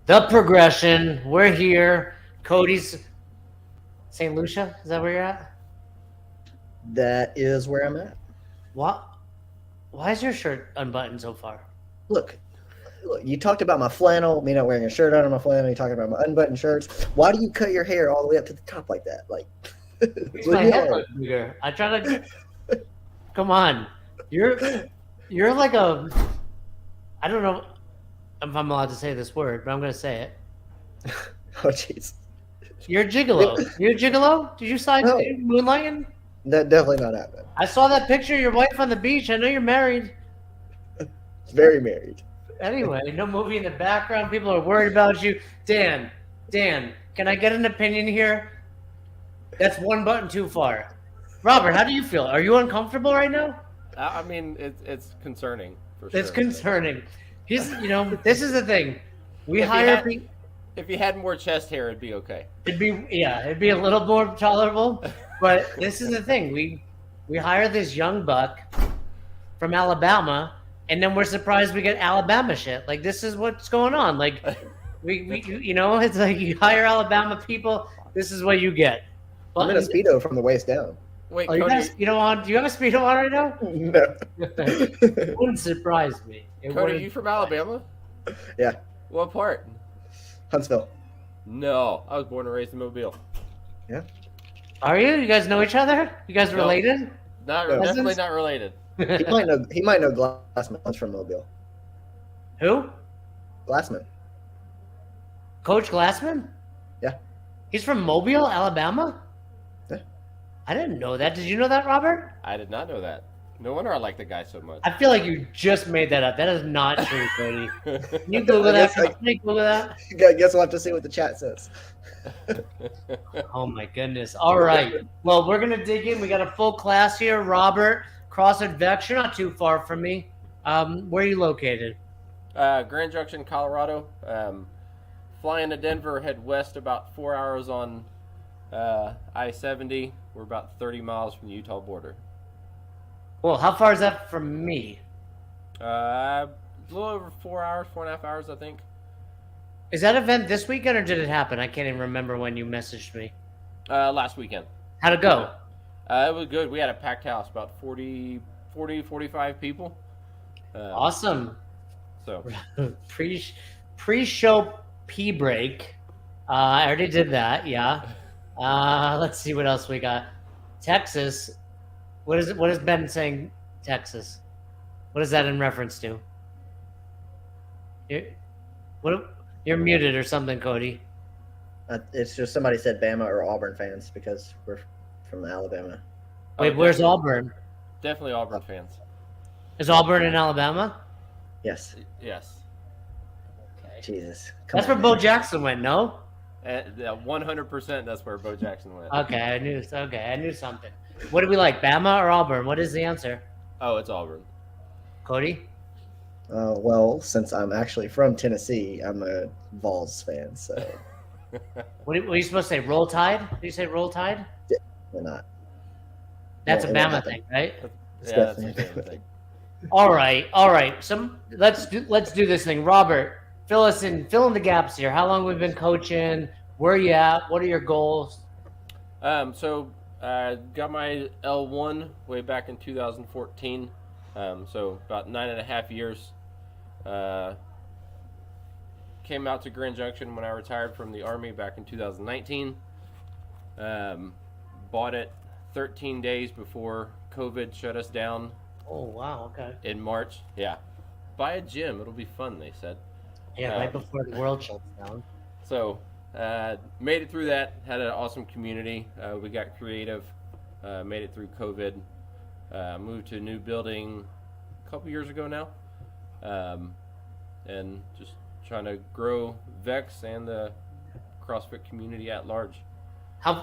The progression. We're here. Cody's St. Lucia. Is that where you're at? That is where I'm at. What? Why is your shirt unbuttoned so far? Look, look, you talked about my flannel, me not wearing a shirt under my flannel. You talking about my unbuttoned shirts. Why do you cut your hair all the way up to the top like that? Like, Makes leave my me head alone. look bigger. I try to. Come on. You're like a. I don't know if I'm allowed to say this word, but I'm gonna say it. Oh, jeez. You're a gigolo. You're a gigolo? Did you sign No, moonlighting? that definitely not happening. I saw that picture of your wife on the beach. I know you're married. Very married. Anyway, no movie in the background. People are worried about you. Dan, can I get an opinion here? That's one button too far. Robert, how do you feel? Are you uncomfortable right now? I mean, it's concerning for It's sure. concerning. This is the thing. We If he hire had, people. if you had more chest hair, it'd be okay. It'd be a little more tolerable. But this is the thing. We hire this young buck from Alabama, and then we're surprised we get Alabama shit. Like this is what's going on. Like it's like you hire Alabama people. This is what you get. I'm in a speedo from the waist down. Wait, Oh, you Cody, got a speedo on? Do you have a speedo on right now? No. It wouldn't surprise me. It Cody, wouldn't you from surprise me. Alabama? Yeah, What part? Huntsville. No, I was born and raised in Mobile. Yeah. Are you? You guys know each other? You guys No. related? Not Cousins? definitely not related. He might know Glassman. He's from Mobile. Who? Glassman. Coach Glassman? Yeah. He's from Mobile, Alabama? Yeah. I didn't know that. Did you know that, Robert? I did not know that. No wonder I like the guy so much. I feel like you just made that up. That is not true, Cody. Can you Google I that? guess Can you Google that? Guess we'll have to see what the chat says. Oh my goodness. All right. Well, we're gonna dig in. We got a full class here. Robert, CrossFit Vex. You're not too far from me. Where are you located? Grand Junction, Colorado. Flying to Denver, head west about 4 hours on I-70. We're about 30 miles from the Utah border. Well, how far is that from me? A little over 4 hours, 4.5 hours, I think. Is that event this weekend or did it happen? I can't even remember when you messaged me. Last weekend. How'd it go? It was good. We had a packed house, about 45 people. Awesome. So, Pre-show pee break. I already did that. Yeah. Let's see what else we got. Texas. What is it? What is Ben saying? Texas. What is that in reference to? You're muted or something, Cody. It's just somebody said Bama or Auburn fans because we're from Alabama. Wait, where's Auburn? definitely Auburn fans. Is Auburn in Alabama? Yes. Yes. Okay. Jesus. That's where Bo Jackson went. No. 100% that's where Bo Jackson went. Okay, I knew something. What do we like, Bama or Auburn? What is the answer, Oh, it's Auburn. Cody? Well, since I'm actually from Tennessee, I'm a Vols fan, so What are you supposed to say? Roll Tide? Did you say Roll Tide? we're not. That's Yeah, a it won't Bama happen. thing, right? It's Yeah, that's the definitely- same thing. All right. Let's do this thing. Robert, fill in the gaps here. How long we've been coaching? Where are you at? What are your goals? So got my L1 way back in 2014. So about 9.5 years. Came out to Grand Junction when I retired from the Army back in 2019. Bought it 13 days before COVID shut us down Oh wow, okay. in March. Yeah. Buy a gym. It'll be fun, they said. Yeah, right before the world shuts down. So made it through that. Had an awesome community. We got creative. Made it through COVID. Moved to a new building a couple years ago now. And just trying to grow Vex and the CrossFit community at large.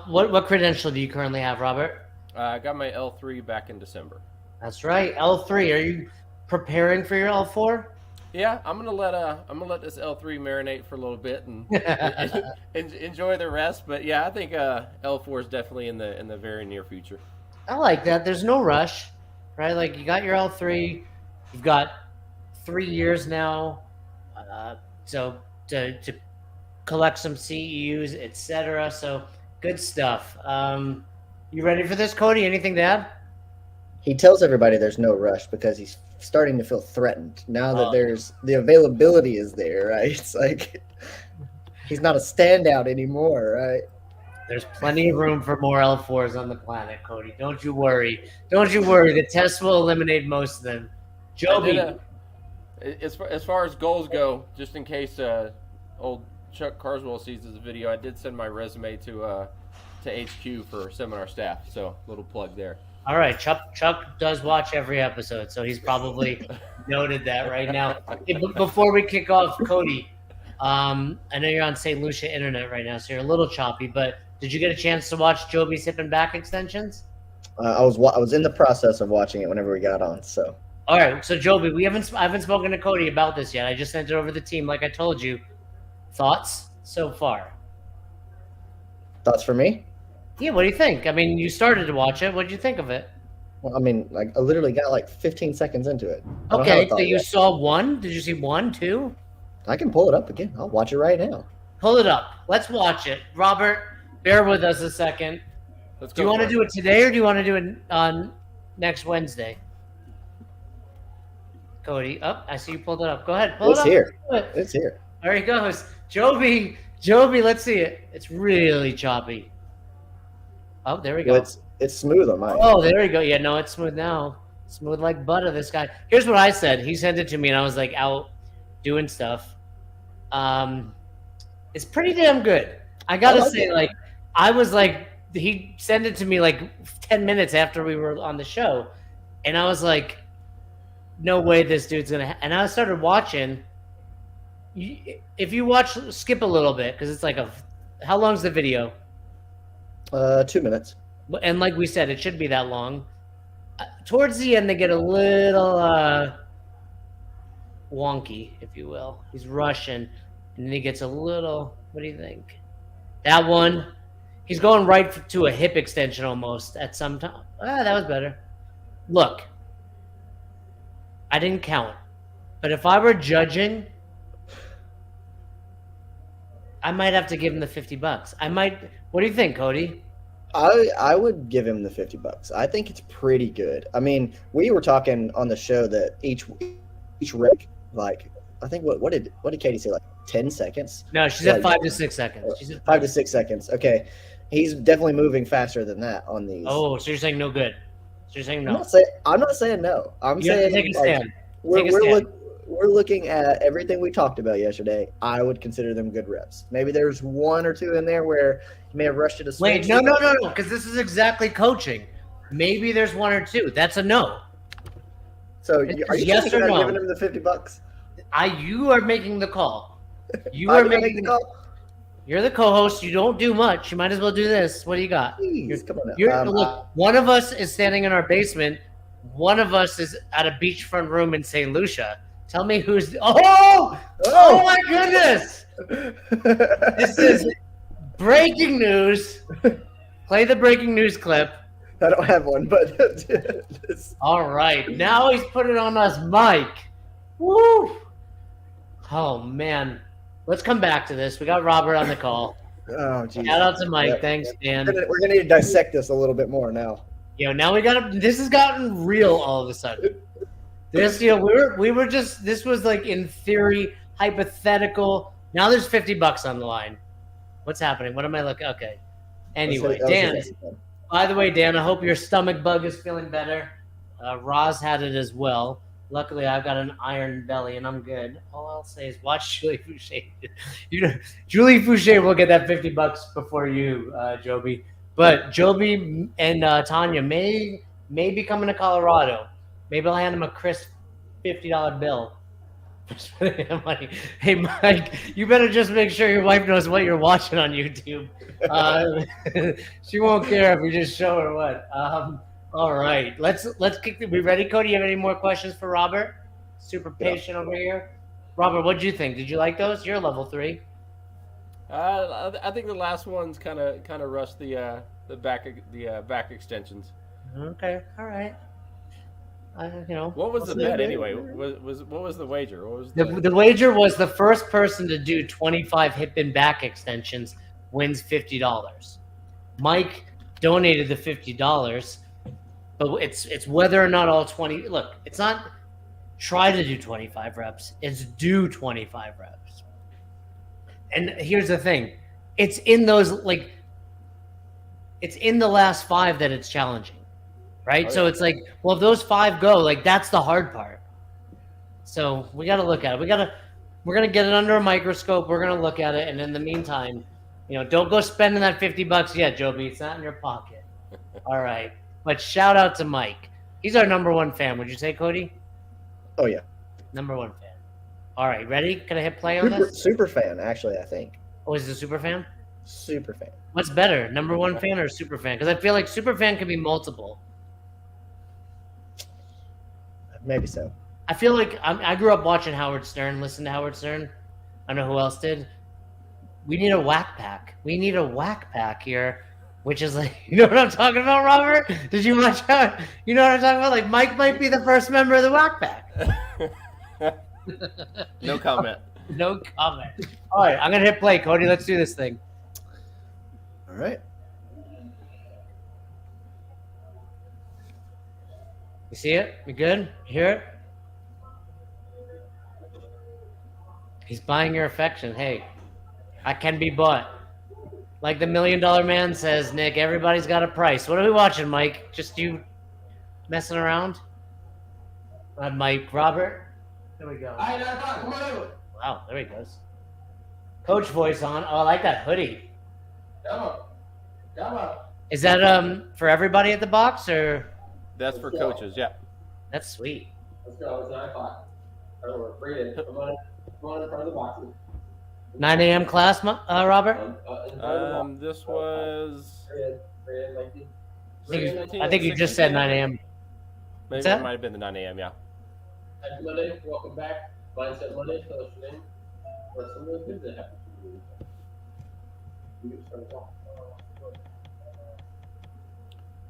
What credential do you currently have, Robert? I got my L3 back in December. That's right, L3. Are you preparing for your L4? Yeah, I'm gonna let this L3 marinate for a little bit and enjoy the rest. But yeah, I think L4 is definitely in the very near future. I like that. There's no rush, right? Like you got your L3, you've got 3 years now, so to collect some CEUs, etc. So good stuff. You ready for this, Cody? Anything to add? He tells everybody there's no rush because he's starting to feel threatened now that Oh. there's the availability is there, right? It's like he's not a standout anymore, right? There's plenty of room for more L4s on the planet, Cody. Don't you worry. Don't you worry. The test will eliminate most of them. Joby. As far as goals go, just in case old Chuck Carswell sees this video, I did send my resume to HQ for seminar staff. So little plug there. All right, Chuck does watch every episode, so he's probably noted that right now. Hey, before we kick off, Cody, I know you're on St. Lucia internet right now, so you're a little choppy, but did you get a chance to watch Joby's hip and back extensions? I was in the process of watching it whenever we got on. So all right, so Joby, I haven't spoken to Cody about this yet. I just sent it over to the team, like I told you. Thoughts so far? thoughts for me? Yeah, what do you think? I mean, you started to watch it. What did you think of it? Well, I mean, like I literally got like 15 seconds into it. I don't have Okay, a thought so you yet. saw one. Did you see 1, 2? I can pull it up again. I'll watch it right now. Pull it up. Let's watch it. Robert, bear with us a second. Let's Do you go want to for do it today or do you want to do it on next Wednesday? Cody, I see you pulled it up. Go ahead, pull It's it up. here. Do it. It's here. There he goes. Joby, let's see it. It's really choppy. Oh, there we go. Well, it's smooth on mine. Oh, there we go. Yeah, no, it's smooth now. Smooth like butter, this guy. Here's what I said. He sent it to me, and I was like out doing stuff. It's pretty damn good. I gotta like say, it. like, I was like, he sent it to me like 10 minutes after we were on the show, and I was like, no way this dude's gonna. And I started watching. If you watch, skip a little bit because it's like how long's the video? 2 minutes. And like we said, it should be that long. Towards the end, they get a little wonky, if you will. He's Russian, and then he gets a little. What do you think? That one, he's going right to a hip extension almost at some time. That was better. Look, I didn't count, but if I were judging, I might have to give him the $50. I might. What do you think, Cody? I would give him the $50. I think it's pretty good. I mean, we were talking on the show that each rep, like I think what did Katie say, like 10 seconds? No, she's at 5 to 6 seconds. She's at 5 to 6 seconds. Okay, he's definitely moving faster than that on these. Oh, so you're saying no good? So you're saying no? I'm not saying no. I'm You have to saying take a stand. we're looking at everything we talked about yesterday. I would consider them good reps. Maybe there's 1 or 2 in there where you may have rushed it a Wait, switch. no, because this is exactly coaching. Maybe there's 1 or 2. That's a no. So It's are you yes thinking or about no? giving him the $50? You are making the call. You I'm are gonna making make the call. You're the co-host. You don't do much. You might as well do this. What do you got? Please, come on now. Look, one of us is standing in our basement. One of us is at a beachfront room in St. Lucia. Tell me who's. Oh my goodness! This is breaking news. Play the breaking news clip. I don't have one, but All right, now he's put it on us, Mike. Woo! Oh man, let's come back to this. We got Robert on the call. oh geez. Shout out to Mike. Yep. Thanks, Dan. We're gonna need to dissect this a little bit more now. Now we got. This has gotten real all of a sudden. This, we were just. This was like in theory, hypothetical. Now there's $50 on the line. What's happening? What am I looking? Okay. Anyway, Dan. By the way, Dan, I hope your stomach bug is feeling better. Roz had it as well. Luckily, I've got an iron belly and I'm good. All I'll say is watch Julie Fouché. Julie Fouché will get that $50 before you, Joby. But Joby and Tanya may be coming to Colorado. Maybe I'll hand him a crisp $50 bill. Money. Hey, Mike, you better just make sure your wife knows what you're watching on YouTube. She won't care if we just show her what. All right, let's kick. We ready, Cody? You have any more questions for Robert? Super patient over here. Robert, what did you think? Did you like those? You're level 3. I think the last one's kind of rushed the back extensions. Okay, all right. What was the We'll see. bet anyway? What was the wager? What was The wager was the first person to do 25 hip and back extensions wins $50. Mike donated the $50, but it's whether or not all 20. Look, it's not try to do 25 reps. It's do 25 reps. And here's the thing, it's in those it's in the last 5 that it's challenging, right? So it's like, well, if those 5 go, like that's the hard part. So we got to look at it. We're gonna get it under a microscope. We're gonna look at it, and in the meantime, don't go spending that $50 yet, Joby. It's not in your pocket. All right, but shout out to Mike. He's our number 1 fan. Would you say, Cody? Oh yeah, Number 1 fan. All right, ready? Can I hit play on this? super fan. Actually, I think Oh, is it a super fan? super fan. What's better, number 1 fan or super fan? Because I feel like super fan can be multiple. Maybe so. I feel like I grew up watching Howard Stern, listened to Howard Stern. I don't know who else did. We need a whack pack. We need a whack pack here, which is like, you know what I'm talking about, Robert? Did you watch out? You know what I'm talking about? Like, Mike might be the first member of the whack pack. No comment. No comment. All right, I'm going to hit play, Cody. Let's do this thing. All right. You see it? You good? You hear it? He's buying your affection. Hey, I can be bought. Like the $1 Million Man says, Nick, everybody's got a price. What are we watching, Mike? Just you messing around? Mike, Robert? There we go. Wow, there he goes. Coach voice on. Oh, I like that hoodie. Come on. Is that for everybody at the box, or? That's for coaches, yeah. That's sweet. Let's go. It's 9 o'clock. We're free in. Come on in front of the boxes. 9 a.m. class, Robert? In front of the box. This was. Free in, Mikey. I think you just said 9 a.m. Maybe that? it might have been the 9 a.m. Yeah. Happy Monday. Welcome back. Mindset Monday. Tell us your name. What's some of the things that happen to you? You can start us off.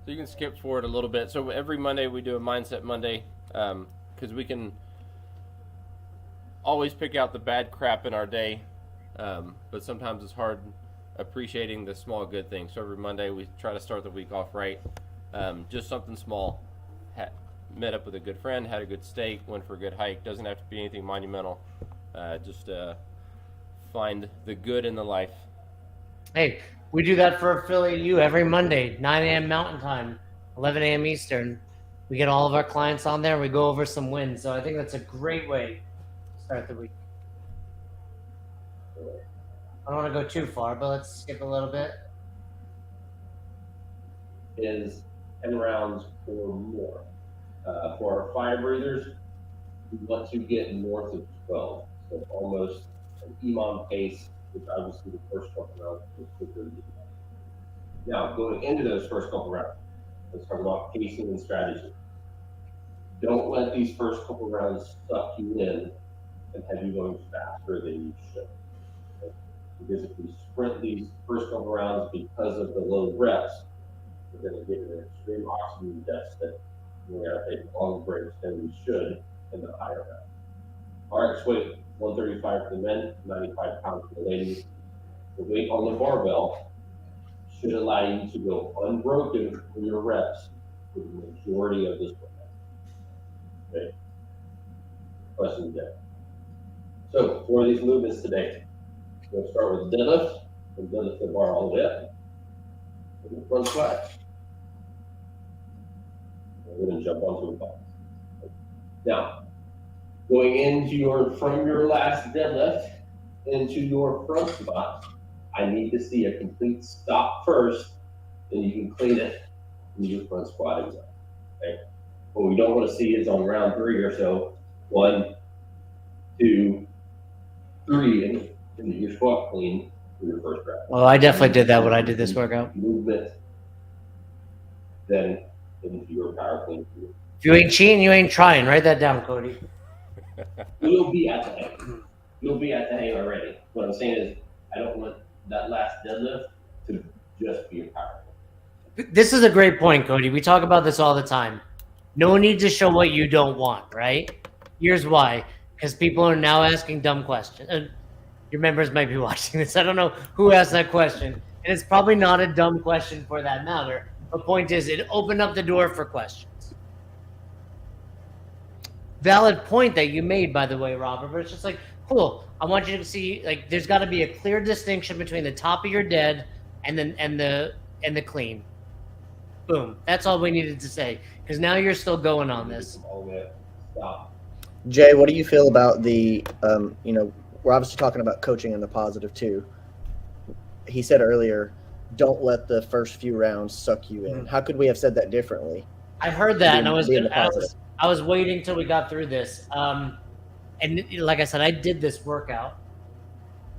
So you can skip forward a little bit. So every Monday we do a Mindset Monday because we can always pick out the bad crap in our day, but sometimes it's hard appreciating the small good things. So every Monday we try to start the week off right. Just something small. Met up with a good friend, had a good steak, went for a good hike. Doesn't have to be anything monumental. Just find the good in the life. Hey, we do that for Affiliate U every Monday, 9 a.m. Mountain Time, 11 a.m. Eastern. We get all of our clients on there. We go over some wins. So I think that's a great way to start the week. I don't want to go too far, but let's skip a little bit. Is 10 rounds or more. For our fire breathers, we want to get north of 12. So almost an EMOM pace, which obviously the first couple rounds is quicker. Now, going into those first couple rounds, let's talk about pacing and strategy. Don't let these first couple rounds suck you in and have you going faster than you should. Okay? Because if we sprint these first couple rounds because of the low reps, we're going to get an extreme oxygen deficit. We're going to take long breaks than we should in the higher reps. RX weight, 135 for the men, 95 pounds for the ladies. The weight on the barbell should allow you to go unbroken for your reps for the majority of this workout. Okay? Question again. So for these movements today, we're going to start with deadlift. We'll deadlift the bar all the way up. We're going to front squat. We're going to jump onto a box. Now, going into from your last deadlift into your front squat, I need to see a complete stop first, then you can clean it in your front squat exam. Okay? What we don't want to see is on round 3 or so, 1, 2, 3, and your squat clean for your first rep. Well, I definitely did that when I did this workout. Movement, then into your power clean. If you ain't cheating, you ain't trying. Write that down, Cody. You'll be at the hang. You'll be at the hang already. What I'm saying is, I don't want that last deadlift to just be a power. This is a great point, Cody. We talk about this all the time. No need to show what you don't want, right? Here's why. Because people are now asking dumb questions. Your members might be watching this. I don't know who asked that question. And it's probably not a dumb question for that matter. The point is, it opened up the door for questions. Valid point that you made, by the way, Robert. But it's just like, cool. I want you to see, like, there's got to be a clear distinction between the top of your dead and the clean. Boom. That's all we needed to say. Because now you're still going on this. All the way up. Stop. Jay, what do you feel about the, we're obviously talking about coaching in the positive too. He said earlier, don't let the first few rounds suck you in. How could we have said that differently? I heard that, and Being the positive. I was waiting till we got through this. And like I said, I did this workout.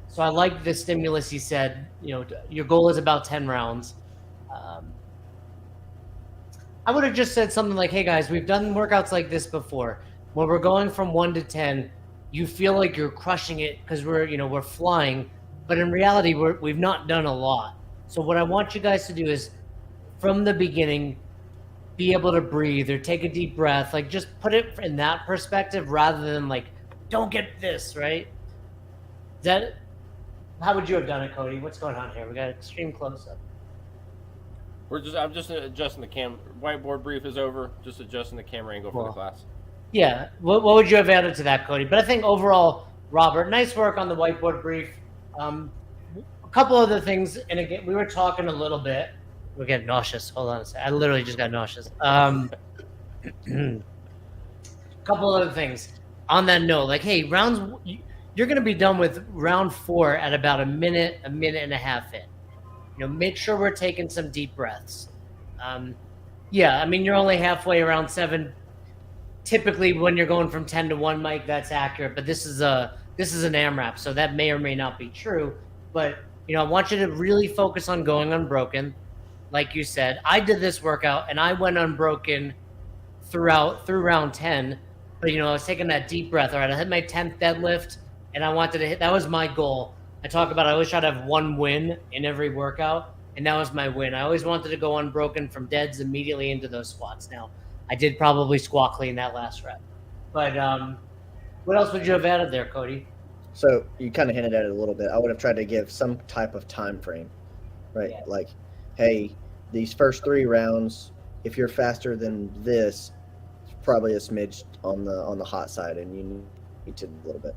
So I like the stimulus he said, your goal is about 10 rounds. I would have just said something like, hey guys, we've done workouts like this before. When we're going from 1 to 10, you feel like you're crushing it because we're flying, but in reality, we've not done a lot. So what I want you guys to do is, from the beginning, be able to breathe or take a deep breath. Like, just put it in that perspective rather than like, don't get this, right? How would you have done it, Cody? What's going on here? We got extreme close-up. I'm just adjusting the whiteboard brief is over. Just adjusting the camera angle for the class. Yeah. What would you have added to that, Cody? But I think overall, Robert, nice work on the whiteboard brief. A couple other things, and again, we were talking a little bit. We're getting nauseous. Hold on a second. I literally just got nauseous. Couple other things on that note. Like, hey, you're going to be done with round 4 at about a minute and a half in. Make sure we're taking some deep breaths. You're only halfway around 7. Typically, when you're going from 10 to 1, Mike, that's accurate. But this is an AMRAP, so that may or may not be true. But I want you to really focus on going unbroken, like you said. I did this workout and I went unbroken through round 10. But I was taking that deep breath. All right, I had my 10th deadlift, and I wanted to hit. That was my goal. I always try to have one win in every workout, and that was my win. I always wanted to go unbroken from deads immediately into those squats. Now, I did probably squat clean that last rep. But what else would you have added there, Cody? So you kind of hinted at it a little bit. I would have tried to give some type of time frame, right? Yeah. Like, hey, these first 3 rounds, if you're faster than this, it's probably a smidge on the hot side, and you need to a little bit.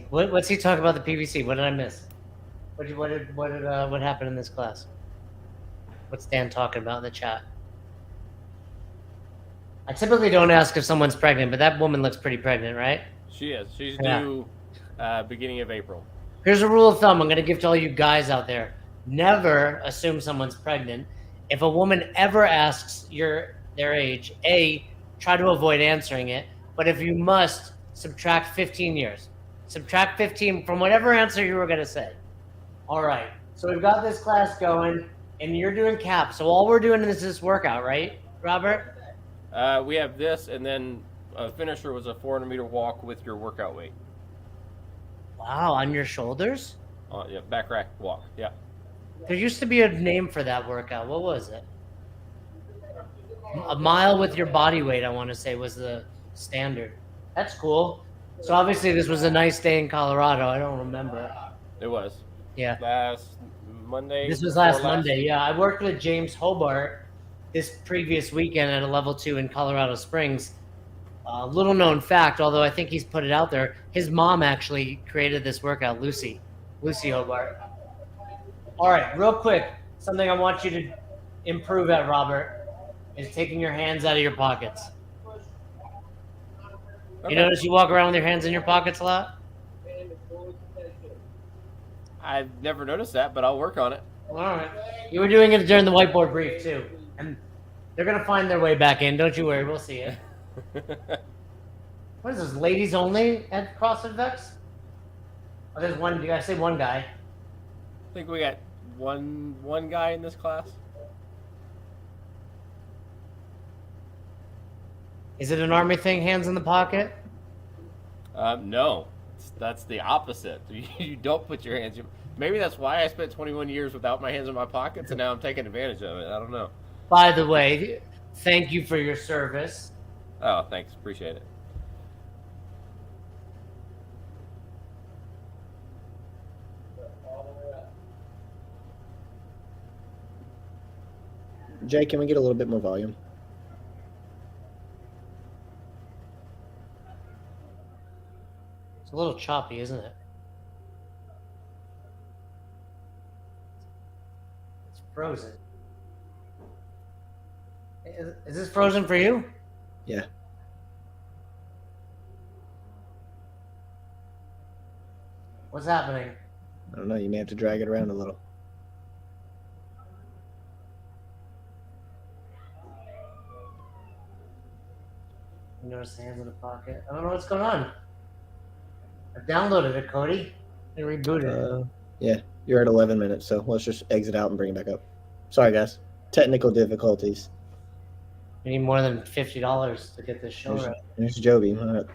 What's he talking about the PVC? What did I miss? What happened in this class? What's Dan talking about in the chat? I typically don't ask if someone's pregnant, but that woman looks pretty pregnant, right? She is. She's due beginning of April. Here's a rule of thumb I'm going to give to all you guys out there. Never assume someone's pregnant. If a woman ever asks their age, try to avoid answering it. But if you must, subtract 15 years. Subtract 15 from whatever answer you were going to say. All right. So we've got this class going, and you're doing caps. So all we're doing is this workout, right, Robert? We have this, and then a finisher was a 400-meter walk with your workout weight. Wow, on your shoulders? Yeah, back rack walk. Yeah. There used to be a name for that workout. What was it? A mile with your body weight, I want to say, was the standard. That's cool. So obviously this was a nice day in Colorado. I don't remember. It was. Yeah. Last Monday. This was last Monday. Yeah, I worked with James Hobart this previous weekend at a level 2 in Colorado Springs. Little known fact, although I think he's put it out there, his mom actually created this workout, Lucy Hobart. All right, real quick, something I want you to improve at, Robert, is taking your hands out of your pockets. Okay. You notice you walk around with your hands in your pockets a lot? I've never noticed that, but I'll work on it. All right. You were doing it during the whiteboard brief, too. And they're going to find their way back in. Don't you worry. We'll see it. What is this, ladies only at CrossFit Vex? Oh, there's one. You got to say one guy. I think we got one guy in this class. Is it an army thing, hands in the pocket? No. That's the opposite. You don't put your hands... Maybe that's why I spent 21 years without my hands in my pockets, and now I'm taking advantage of it. I don't know. by the way, thank you for your service. Oh, thanks. Appreciate it. Jay, can we get a little bit more volume? It's a little choppy, isn't it? It's frozen. Is this frozen for you? Yeah. What's happening? I don't know. You may have to drag it around a little. You notice the hands in the pocket. I don't know what's going on. I downloaded it, Cody, and rebooted it. Yeah, you're at 11 minutes, so let's just exit out and bring it back up. Sorry, guys. Technical difficulties. We need more than $50 to get this show right. There's Joby. Womp,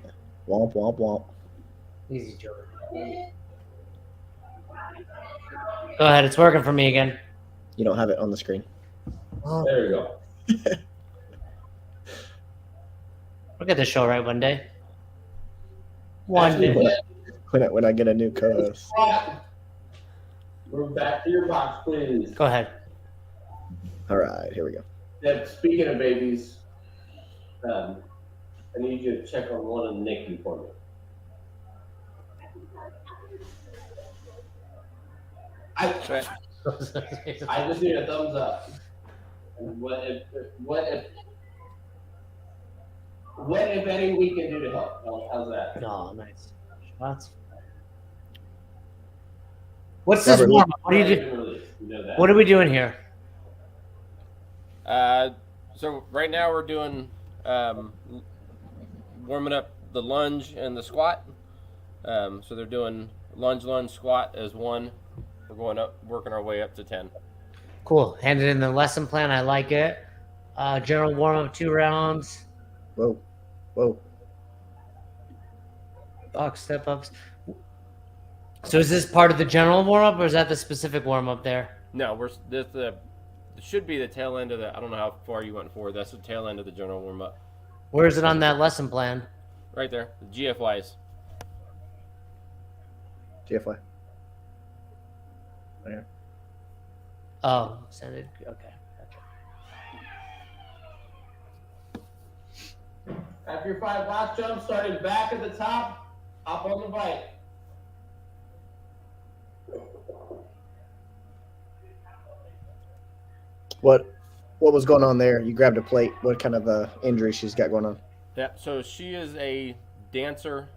womp, womp. Easy, Joey. Go ahead. It's working for me again. You don't have it on the screen. Oh, There you go. we'll get this show right one day. One day. When I get a new co-host. We're back to your box, please. Go ahead. All right, here we go. Deb, speaking of babies, I need you to check on one of Nikki for me. I just need a thumbs up. And what if any we can do to help? How's that? Oh, nice. Shots. What's this Robert, warm up? What do you do? You know that. What are we doing here? So right now we're doing warming up the lunge and the squat. So they're doing lunge, squat as one. We're going up, working our way up to 10. Cool. Handed in the lesson plan. I like it. General warm up, 2 rounds. Whoa. Box step ups. So is this part of the general warm up, or is that the specific warm up there? No, this should be the tail end of the. I don't know how far you went forward. That's the tail end of the general warm up. Where is it on that lesson plan? Right there, the GFYs. GFY. There. Oh, send it. Okay. Gotcha. After your 5 box jumps, starting back at the top, hop on the bike. What was going on there? You grabbed a plate. What kind of injury she's got going on? Yeah, so she is a dancer.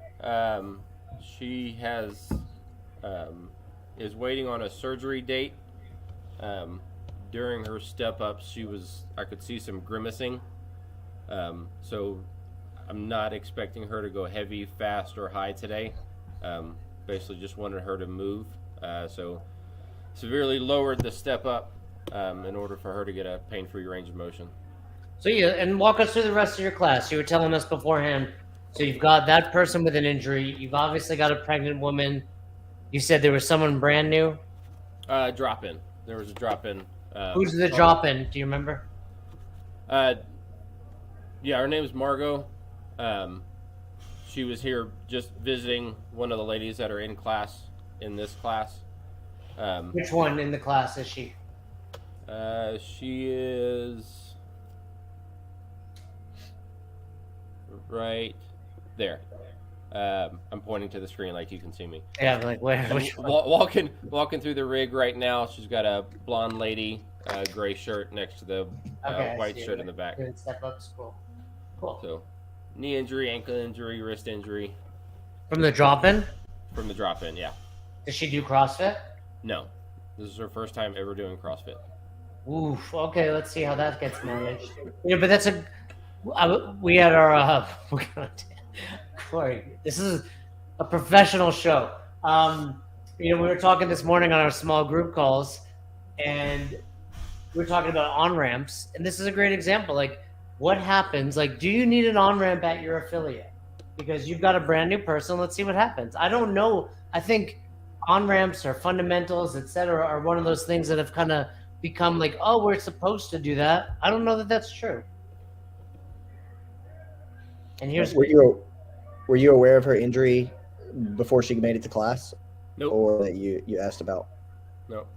She has is waiting on a surgery date. During her step up, I could see some grimacing. So I'm not expecting her to go heavy, fast, or high today. Basically, just wanted her to move. So severely lowered the step up in order for her to get a pain-free range of motion. So and walk us through the rest of your class. You were telling us beforehand. So you've got that person with an injury. You've obviously got a pregnant woman. You said there was someone brand new. Drop in. There was a drop in. Who's the drop in? Do you remember? Yeah, her name is Margot. She was here just visiting one of the ladies that are in this class. Which one in the class is she? She is right there. I'm pointing to the screen like you can see me. Yeah, like where? Which one? Walking through the rig right now. She's got a blonde lady, gray shirt next to the white shirt in the back. Good step ups, cool. So, knee injury, ankle injury, wrist injury. From the drop in? From the drop in, yeah. Does she do CrossFit? No, this is her first time ever doing CrossFit. Oof. Okay, let's see how that gets managed. Yeah, but that's we had our Corey. This is a professional show. We were talking this morning on our small group calls, and we were talking about on ramps, and this is a great example. Like, what happens? Like, do you need an on ramp at your affiliate? Because you've got a brand new person. Let's see what happens. I don't know. I think on ramps or fundamentals, etc., are one of those things that have kind of become like, oh, we're supposed to do that. I don't know that that's true. And here's were you aware of her injury before she made it to class, Nope. or that you asked about? Nope.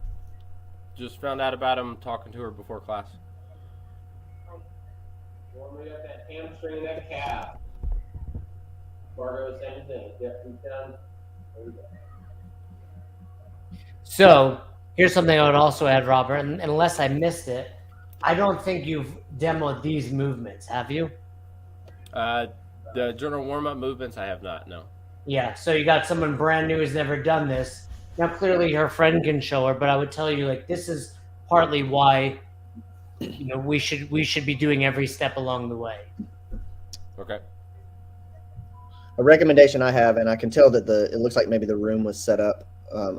Just found out about him talking to her before class. Well, we got that hamstring and that calf. Margo, same thing. Yep, he's done. There we go. So here's something I would also add, Robert, and unless I missed it, I don't think you've demoed these movements, have you? The general warm-up movements, I have not, no. Yeah, so you got someone brand new who's never done this. Now, clearly her friend can show her, but I would tell you, like, this is partly why, we should be doing every step along the way. Okay. A recommendation I have, and I can tell that it looks like maybe the room was set up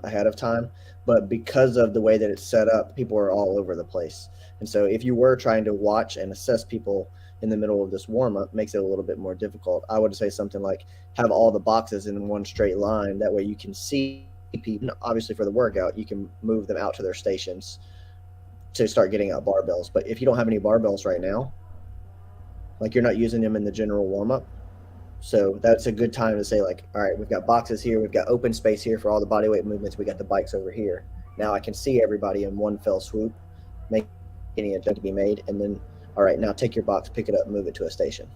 ahead of time, but because of the way that it's set up, people are all over the place. And so if you were trying to watch and assess people in the middle of this warm-up, makes it a little bit more difficult. I would say something like have all the boxes in one straight line. That way you can see people. Obviously for the workout, you can move them out to their stations to start getting out barbells. But if you don't have any barbells right now, like you're not using them in the general warm-up, so that's a good time to say, like, all right, we've got boxes here, we've got open space here for all the bodyweight movements, we got the bikes over here. Now I can see everybody in one fell swoop, make any adjustment to be made, and then, all right, now take your box, pick it up, move it to a station.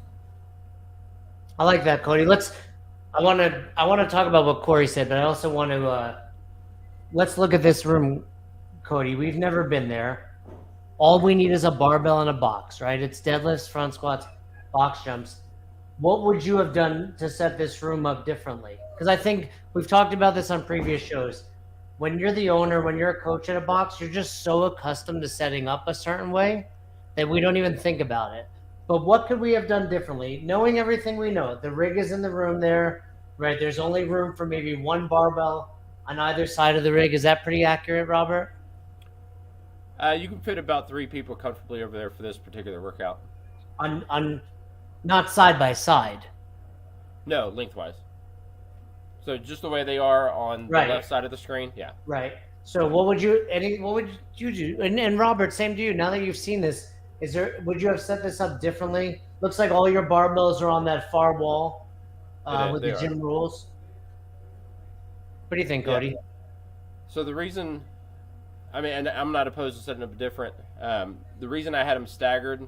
I like that, Cody. I want to talk about what Corey said, but I also want to let's look at this room, Cody. We've never been there. All we need is a barbell and a box, right? It's deadlifts, front squats, box jumps. What would you have done to set this room up differently? Because I think we've talked about this on previous shows. When you're the owner, when you're a coach at a box, you're just so accustomed to setting up a certain way that we don't even think about it. But what could we have done differently? Knowing everything we know, the rig is in the room there, right? There's only room for maybe one barbell on either side of the rig. Is that pretty accurate, Robert? You can fit about 3 people comfortably over there for this particular workout. On not side by side. No, lengthwise. So just the way they are on the left side of the screen, yeah. Right. So what would you do? And Robert, same to you. Now that you've seen this, would you have set this up differently? Looks like all your barbells are on that far wall with the gym rules. What do you think, Cody? Yeah. So the reason, and I'm not opposed to setting them different. The reason I had them staggered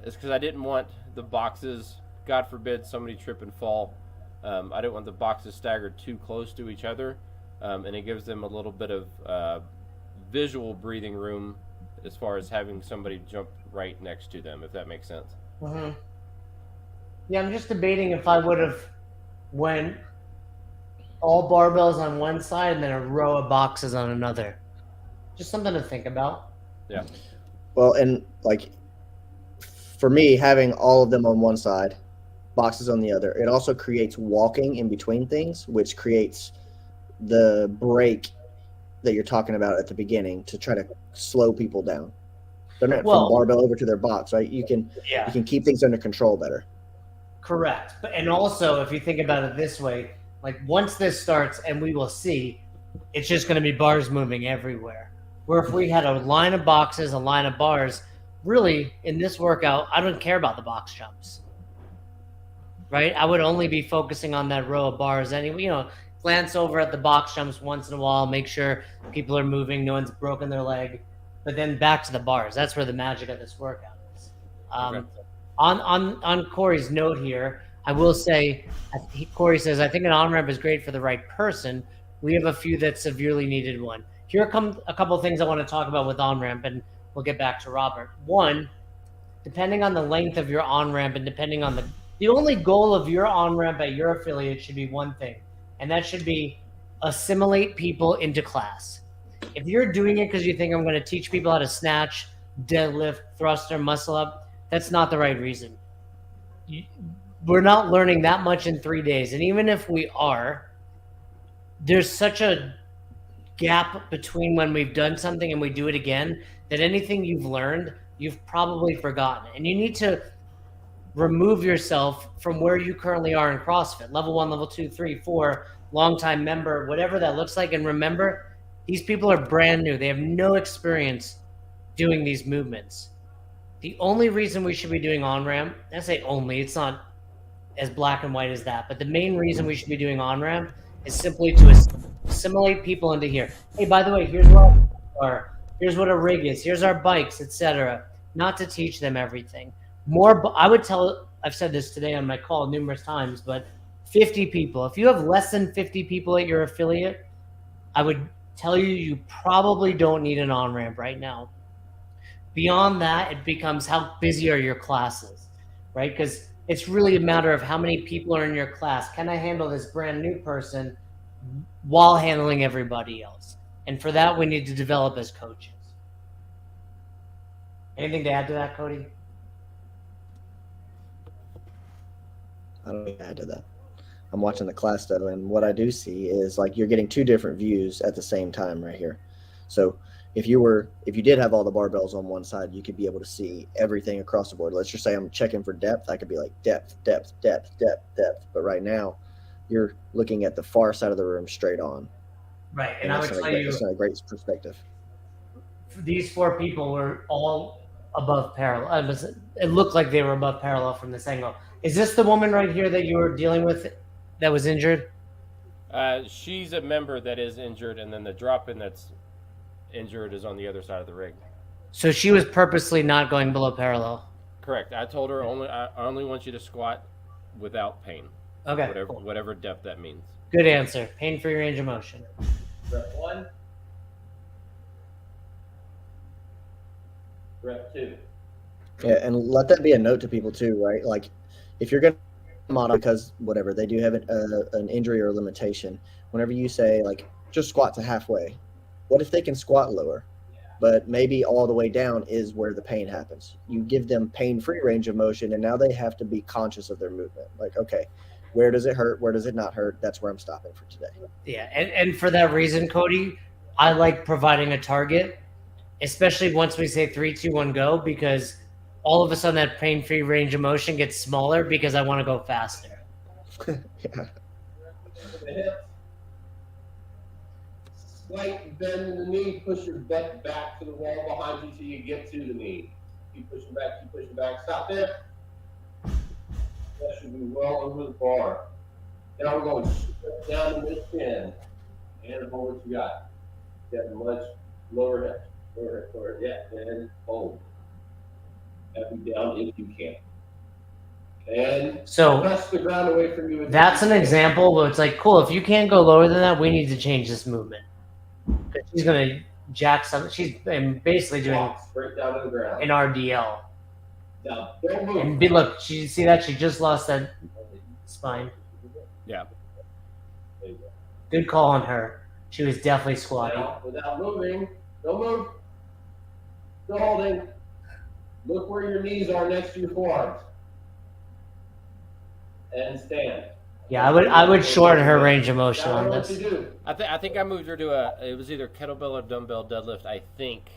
is because I didn't want the boxes, God forbid somebody trip and fall. I didn't want the boxes staggered too close to each other, and it gives them a little bit of visual breathing room as far as having somebody jump right next to them, if that makes sense. Mm-hmm. Yeah, I'm just debating if I would have went all barbells on one side and then a row of boxes on another. Just something to think about. Yeah. Well, and like for me, having all of them on one side, boxes on the other, it also creates walking in between things, which creates the break that you're talking about at the beginning to try to slow people down. They're not from barbell over to their box, right? You can keep things under control better. Correct. And also, if you think about it this way, like once this starts, and we will see, it's just going to be bars moving everywhere. Where if we had a line of boxes, a line of bars, really in this workout, I don't care about the box jumps. Right? I would only be focusing on that row of bars anyway. Glance over at the box jumps once in a while, make sure people are moving, no one's broken their leg, but then back to the bars. That's where the magic of this workout is. Okay. On Corey's note here, I will say, Corey says, I think an on-ramp is great for the right person. We have a few that severely needed one. Here come a couple of things I want to talk about with on-ramp, and we'll get back to Robert. One, depending on the length of your on-ramp and depending on the only goal of your on-ramp at your affiliate should be one thing, and that should be assimilate people into class. If you're doing it because you think I'm going to teach people how to snatch, deadlift, thruster, muscle up, that's not the right reason. We're not learning that much in 3 days. And even if we are, there's such a gap between when we've done something and we do it again that anything you've learned, you've probably forgotten. And you need to remove yourself from where you currently are in CrossFit, level 1, level 2, 3, 4, longtime member, whatever that looks like. And remember, these people are brand new. They have no experience doing these movements. The only reason we should be doing on-ramp, I say only, it's not as black and white as that, but the main reason we should be doing on-ramp is simply to assimilate people into here. Hey, by the way, here's here's what a rig is, here's our bikes, etc. Not to teach them everything. I would tell, I've said this today on my call numerous times, but 50 people. If you have less than 50 people at your affiliate, I would tell you, you probably don't need an on-ramp right now. Beyond that, it becomes how busy are your classes, right? Because it's really a matter of how many people are in your class. Can I handle this brand new person while handling everybody else? And for that, we need to develop as coaches. Anything to add to that, Cody? I don't need to add to that. I'm watching the class though, and what I do see is like you're getting two different views at the same time right here. So if you did have all the barbells on one side, you could be able to see everything across the board. Let's just say I'm checking for depth. I could be like depth, depth, depth, depth, depth. But right now, you're looking at the far side of the room straight on. Right, and I would tell you, it's not a great perspective. These 4 people were all above parallel. It looked like they were above parallel from this angle. Is this the woman right here that you were dealing with that was injured? She's a member that is injured, and then the drop-in that's injured is on the other side of the rig. So she was purposely not going below parallel. Correct. I told her I only want you to squat without pain. Okay. Whatever depth that means. Good answer. Pain-free range of motion. Rep 1. Rep 2. Yeah, and let that be a note to people too, right? Like, if you're going to model because whatever they do have an injury or a limitation, whenever you say like just squat to halfway, what if they can squat lower, but maybe all the way down is where the pain happens? You give them pain-free range of motion, and now they have to be conscious of their movement. Like, okay, where does it hurt? Where does it not hurt? That's where I'm stopping for today. Yeah, and for that reason, Cody, I like providing a target, especially once we say 3, 2, 1, go, because all of a sudden that pain-free range of motion gets smaller because I want to go faster. Yeah. The hips. Slight bend in the knee. Push your butt back to the wall behind you till you get to the knee. Keep pushing back. Keep pushing back. Stop there. That should be well over the bar. Now we're going straight down to the chin. And hold what you got. Get much lower hip. Lower hip. Lower hip. Yeah. And hold. Happy down if you can. And So press the ground away from you. that's an example where it's like, cool, if you can't go lower than that, we need to change this movement. 'Cause she's going to jack something. She's basically doing Walk straight down to the ground. an RDL. Now, don't move. And look, you see that? She just lost that spine. Yeah. There you go. Good call on her. She was definitely squatting. Now, without moving, don't move. Still holding. Look where your knees are next to your forearms. And stand. Yeah, I would shorten her range of motion Now on what this. you do? I think I moved her to it was either kettlebell or dumbbell deadlift, I think,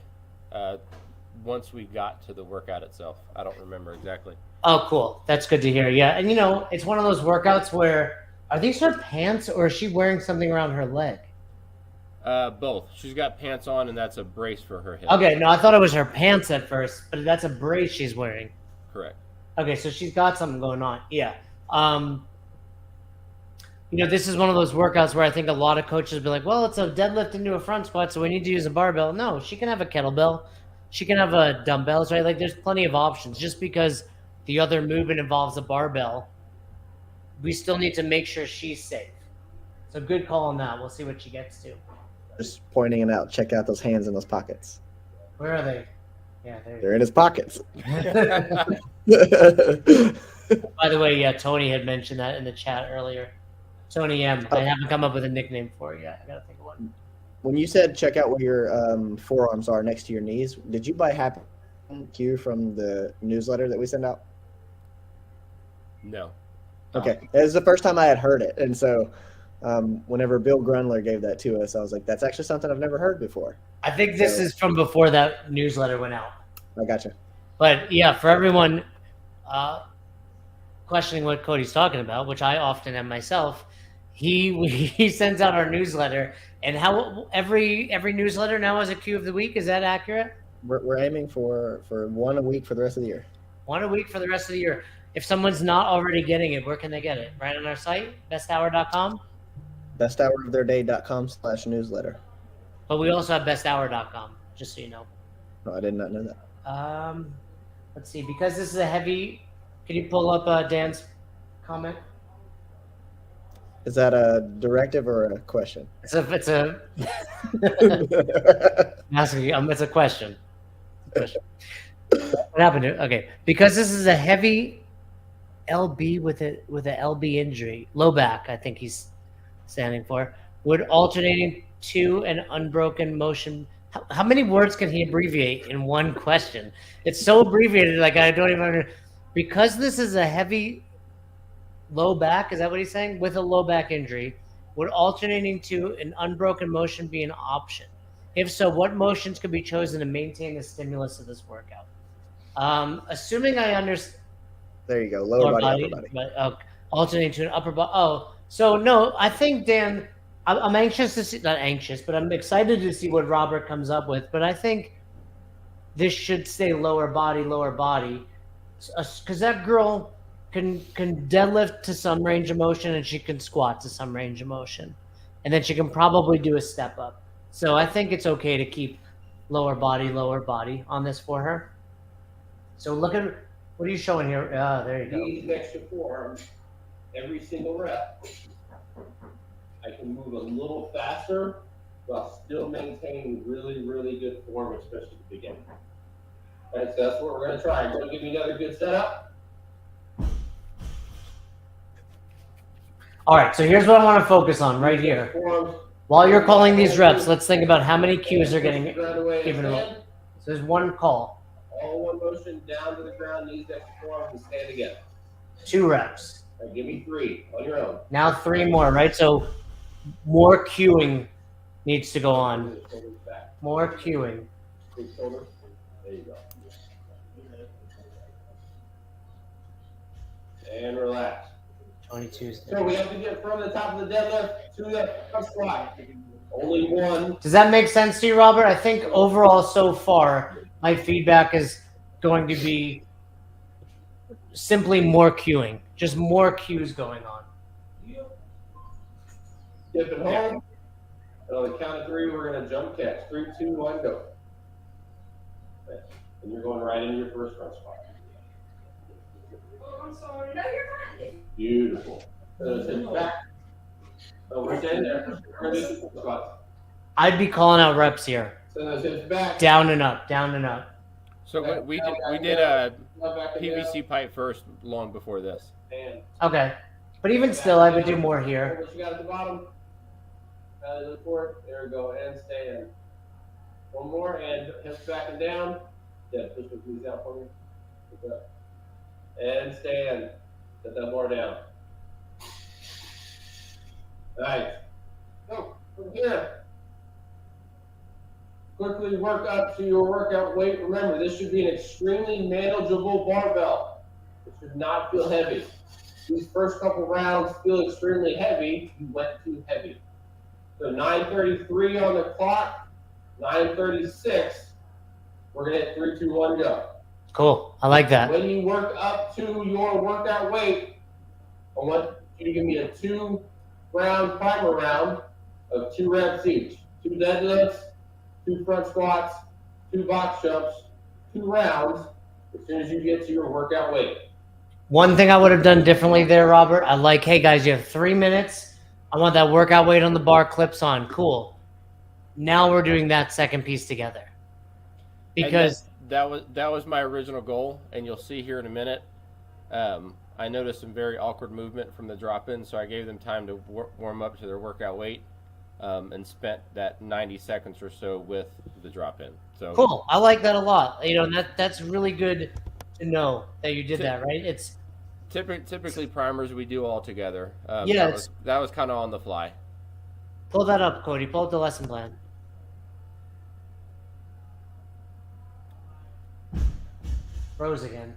once we got to the workout itself. I don't remember exactly. Oh, cool. That's good to hear. Yeah, and it's one of those workouts where, are these her pants or is she wearing something around her leg? Both. She's got pants on, and that's a brace for her hip. Okay, no, I thought it was her pants at first, but that's a brace she's wearing. Correct. Okay, so she's got something going on. Yeah. This is one of those workouts where I think a lot of coaches be like, well, it's a deadlift into a front squat, so we need to use a barbell. No, she can have a kettlebell. She can have a dumbbells, right? Like, there's plenty of options. Just because the other movement involves a barbell, we still need to make sure she's safe. So good call on that. We'll see what she gets to. Just pointing it out. Check out those hands in those pockets. Where are they? Yeah, They're in his pockets. By the way, yeah, Tony had mentioned that in the chat earlier. Tony M. I haven't come up with a nickname for it yet. I gotta think of one. When you said check out where your forearms are next to your knees, did you buy Happy Q from the newsletter that we send out? No. Okay, it was the first time I had heard it, and so whenever Bill Grunler gave that to us, I was like, "That's actually something I've never heard before." I think this is from before that newsletter went out. I gotcha. But yeah, for everyone questioning what Cody's talking about, which I often am myself, he sends out our newsletter, and how every newsletter now has a cue of the week. Is that accurate? We're aiming for 1 a week for the rest of the year. 1 a week for the rest of the year. If someone's not already getting it, where can they get it? Right on our site, besthour.com. besthouroftheirday.com/newsletter. But we also have besthour.com, just so you know. No, I did not know that. Let's see, because this is a heavy. Can you pull up Dan's comment? Is that a directive or a question? It's a it's a question. What happened to okay? Because this is a heavy LB with a LB injury, low back, I think he's standing for. Would alternating to an unbroken motion. How many words can he abbreviate in one question? It's so abbreviated, like I don't even. Because this is a heavy low back, is that what he's saying? With a low back injury, would alternating to an unbroken motion be an option? If so, what motions could be chosen to maintain the stimulus of this workout? Assuming I understand. There you go. Lower body, upper body. But, alternating to an upper body. Oh, so no, I think, Dan, I'm anxious to see, not anxious, but I'm excited to see what Robert comes up with. But I think this should stay lower body, because that girl can deadlift to some range of motion and she can squat to some range of motion, and then she can probably do a step up. So I think it's okay to keep lower body on this for her. So look at what are you showing here? There you go. These extra forearms, every single rep, I can move a little faster while still maintaining really, really good form, especially at the beginning. All right, so that's what we're going to try. You're going to give me another good setup. All right, so here's what I want to focus on right here. While you're calling these reps, let's think about how many cues are getting given up. So there's one call. All one motion down to the ground, knees next to forearms, and stand again. 2 reps. All right, give me 3 on your own. Now 3 more, right? So more cueing needs to go on. More cueing. Big shoulder. There you go. And relax. 22. So we have to get from the top of the deadlift to the squat. Only one. Does that make sense to you, Robert? I think overall so far, my feedback is going to be simply more cueing. Just more cues going on. Dip it home. And on the count of 3, we're going to jump catch. 3, 2, 1, go. Okay. And you're going right into your first front squat. Oh, I'm sorry. No, you're fine. Beautiful. So sit back. So we're staying there. We're going to do squats. I'd be calling out reps here. So those hips back. Down and up, down and up. So we did a PVC pipe first long before this. And Okay. But even still, I would do more here. what you got at the bottom. Look for it. There we go. And stay in. One more. And hips back and down. Yeah, push those knees out for me. Pick up. And stay in. Set that bar down. Nice. Go. From here. Quickly work up to your workout weight. Remember, this should be an extremely manageable barbell. It should not feel heavy. These first couple rounds feel extremely heavy. You went too heavy. So 9:33 on the clock, 9:36. We're going to hit 3, 2, 1, go. Cool. I like that. When you work up to your workout weight, I want you to give me a 2-round primer round of 2 reps each. 2 deadlifts, 2 front squats, 2 box jumps, 2 rounds as soon as you get to your workout weight. One thing I would have done differently there, Robert, I like, hey guys, you have 3 minutes. I want that workout weight on the bar, clips on. Cool. Now we're doing that second piece together. Because that was my original goal, and you'll see here in a minute. I noticed some very awkward movement from the drop-in, so I gave them time to warm up to their workout weight, and spent that 90 seconds or so with the drop-in. So cool. I like that a lot. You know, that's really good to know that you did that, right? It's typically primers we do all together. Yeah, that was kind of on the fly. Pull that up, Cody. Pull up the lesson plan. Rose again.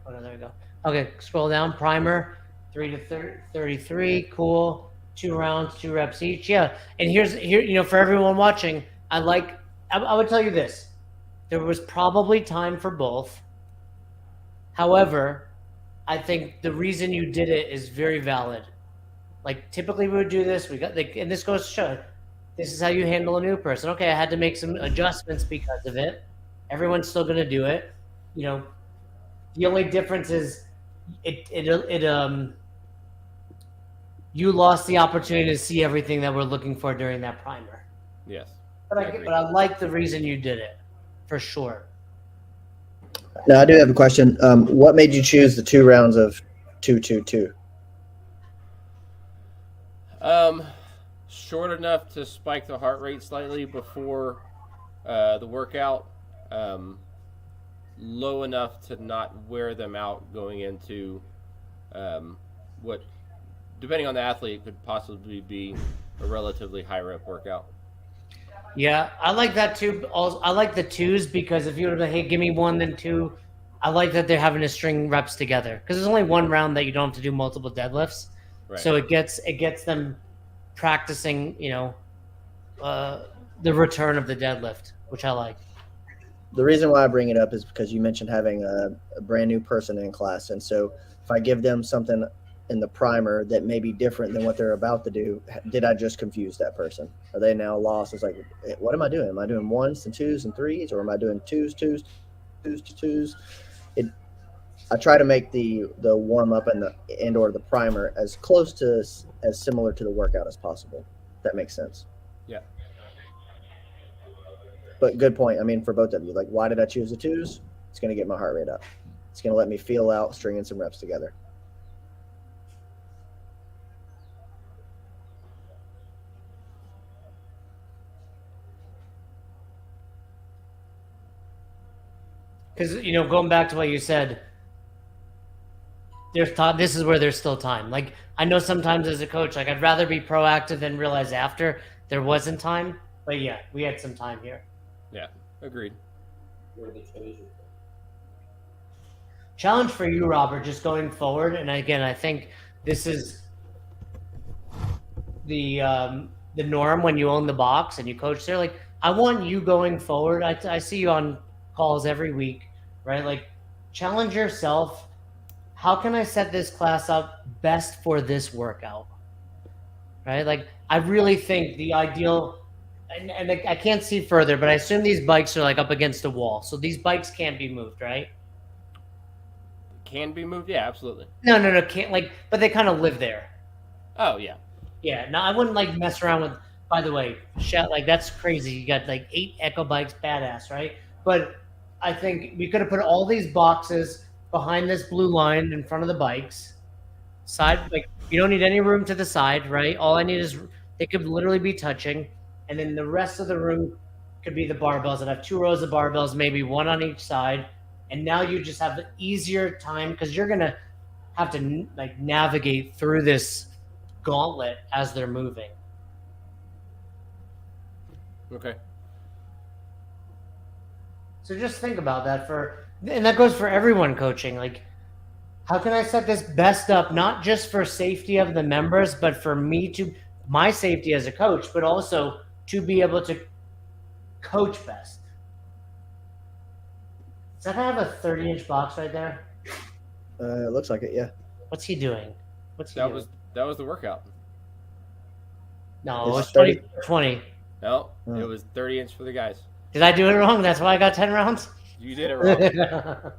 Oh no, there we go. Okay, scroll down. Primer, 3 to 33. Cool. 2 rounds, 2 reps each. Yeah, and here, you know, for everyone watching, I would tell you this: there was probably time for both. However, I think the reason you did it is very valid. Like typically we would do this. We got like, and this goes to show this is how you handle a new person. Okay, I had to make some adjustments because of it. Everyone's still gonna do it. You know, the only difference is you lost the opportunity to see everything that we're looking for during that primer. Yes. But I agree. like the reason you did it, for sure. Now, I do have a question. What made you choose the 2 rounds of 2-2-2? Short enough to spike the heart rate slightly before the workout. Low enough to not wear them out going into what, depending on the athlete, could possibly be a relatively high rep workout. Yeah, I like that too. Also, I like the 2s because if you were to hey, give me 1 then 2, I like that they're having to string reps together because there's only 1 round that you don't have to do multiple deadlifts. Right. So it gets them practicing, the return of the deadlift, which I like. The reason why I bring it up is because you mentioned having a brand new person in class. And so if I give them something in the primer that may be different than what they're about to do, did I just confuse that person? Are they now lost? It's like, what am I doing? Am I doing 1s and 2s and 3s, or am I doing 2s? I try to make the warm up and or the primer as close to as similar to the workout as possible. If that makes sense. Yeah. But good point. I mean, for both of you, like, why did I choose the 2s? It's going to get my heart rate up. It's going to let me feel out stringing some reps together. Because going back to what you said, this is where there's still time. Like I know sometimes as a coach, like I'd rather be proactive than realize after there wasn't time. But yeah, we had some time here. Yeah, agreed. Where the toes are. Challenge for you, Robert, just going forward. And again, I think this is the norm when you own the box and you coach there. Like I want you going forward. I see you on calls every week, right? Like challenge yourself. How can I set this class up best for this workout? Right? Like I really think the ideal, and I can't see further, but I assume these bikes are like up against a wall. So these bikes can't be moved, right? Can be moved? Yeah, absolutely. No, can't but they kind of live there. Oh, yeah. Yeah, no, I wouldn't mess around with, by the way, that's crazy. You got 8 Echo bikes, badass, right? But I think we could have put all these boxes behind this blue line in front of the bikes. You don't need any room to the side, right? All I need is they could literally be touching, and then the rest of the room could be the barbells. And I have 2 rows of barbells, maybe 1 on each side. And now you just have an easier time because you're gonna have to navigate through this gauntlet as they're moving. Okay. So just think about that and that goes for everyone coaching. Like, how can I set this best up, not just for safety of the members, but for my safety as a coach, but also to be able to coach best. Does that have a 30-inch box right there? It looks like it, yeah. What's he doing? That was the workout. No, it It's was 30. 20. No, Oh. it was 30-inch for the guys. Did I do it wrong? That's why I got 10 rounds? You did it wrong.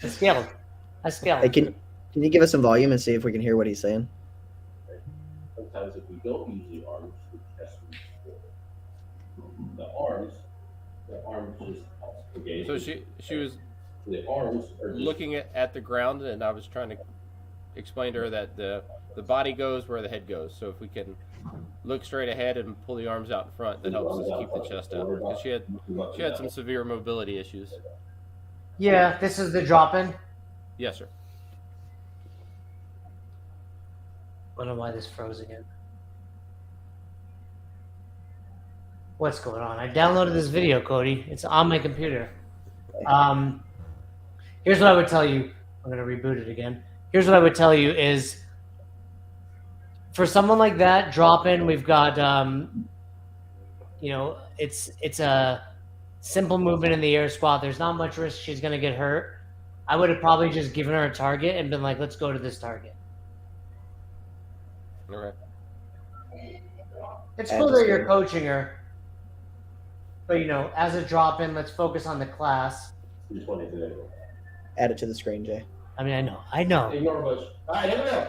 I scaled. Hey, can you give us some volume and see if we can hear what he's saying? Sometimes if we don't use the arms, we test the arms just okay. So she was The arms are just looking at the ground, and I was trying to explain to her that the body goes where the head goes. So if we can look straight ahead and pull the arms out in front, that helps us keep the chest up. Because she had some severe mobility issues. Yeah, this is the drop-in. Yes, sir. I don't know why this froze again. What's going on? I downloaded this video, Cody. It's on my computer. Here's what I would tell you. I'm going to reboot it again. Here's what I would tell you is, for someone like that, drop in. We've got, it's a simple movement in the air squat. There's not much risk she's going to get hurt. I would have probably just given her a target and been like, let's go to this target. Okay. It's cool that you're coaching her. But, as a drop-in, let's focus on the class. 223. Add it to the screen, Jay. I know. Ignore Bush. All right, here we go.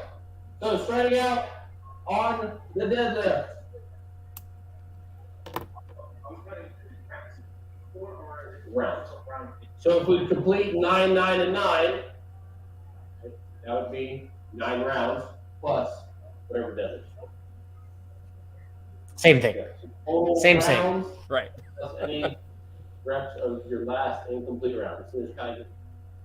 So starting out on the deadlift. Rounds. So if we complete 9, 9, and 9, that would be 9 rounds plus whatever deadlift. Same thing. Total Same. rounds Right. plus any reps of your last incomplete round. So there's kind of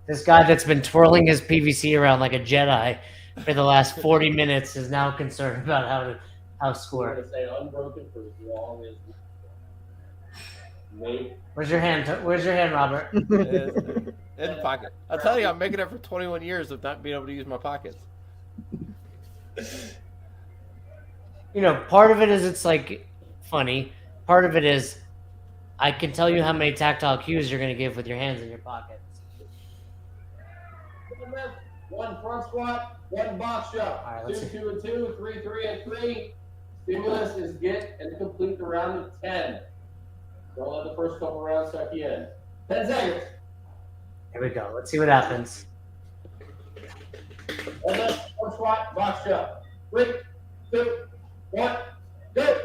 This guy that's been twirling his PVC around like a Jedi for the last 40 minutes is now concerned about how we're score. going to stay unbroken for as long as maybe. Where's your hand, Robert? In the pocket. I'll tell you, I'm making it for 21 years of not being able to use my pockets. Part of it is it's like funny. Part of it is I can tell you how many tactile cues you're going to give with your hands in your pockets. 1 front squat, 1 box jump. All right, let's 2, see. 2, and 2, 3, 3, and 3. Stimulus is get and complete the round of 10. Don't let the first couple rounds suck you in. 10 seconds. Here we go. Let's see what happens. Front squat, box jump. 3, 2, 1, go.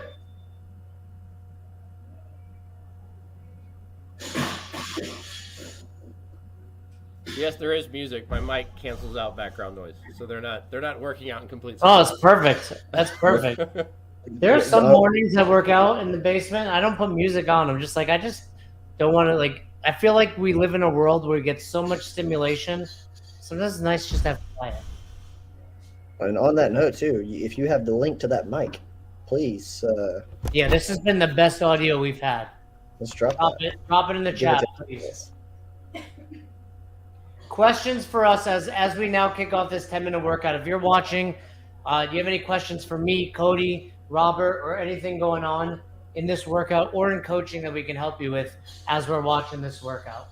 Yes, there is music. My mic cancels out background noise, so they're not working out in complete. Oh, it's perfect. That's perfect. There are some mornings I work out in the basement. I don't put music on. I'm just like, I just don't want to, I feel like we live in a world where we get so much stimulation. Sometimes it's nice just to have quiet. And on that note, too, if you have the link to that mic, please. Yeah, this has been the best audio we've had. Let's drop that. Drop it in the Give chat, it to- please. Questions for us as we now kick off this 10-minute workout. If you're watching, do you have any questions for me, Cody, Robert, or anything going on in this workout or in coaching that we can help you with as we're watching this workout?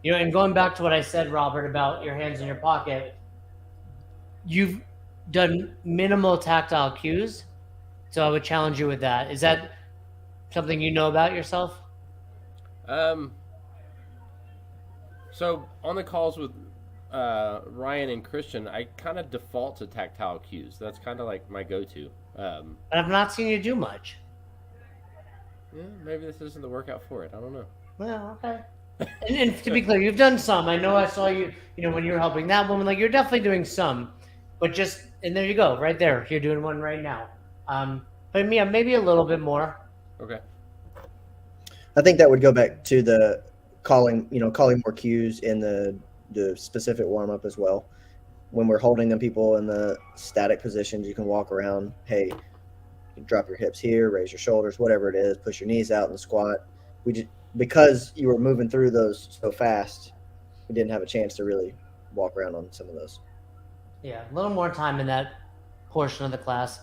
And going back to what I said, Robert, about your hands in your pocket, you've done minimal tactile cues, so I would challenge you with that. Is that something you know about yourself? So on the calls with Ryan and Christian, I kind of default to tactile cues. That's kind of like my go-to. But I've not seen you do much. Yeah, maybe this isn't the workout for it. I don't know. Well, okay. And to be clear, you've done some. I know I saw you, when you were helping that woman. You're definitely doing some. But and there you go, right there. You're doing one right now. But yeah, maybe a little bit more. Okay. I think that would go back to the calling more cues in the specific warm-up as well. When we're holding them people in the static positions, you can walk around. Hey, you drop your hips here, raise your shoulders, whatever it is, push your knees out in the squat. Because you were moving through those so fast, we didn't have a chance to really walk around on some of those. Yeah, a little more time in that portion of the class.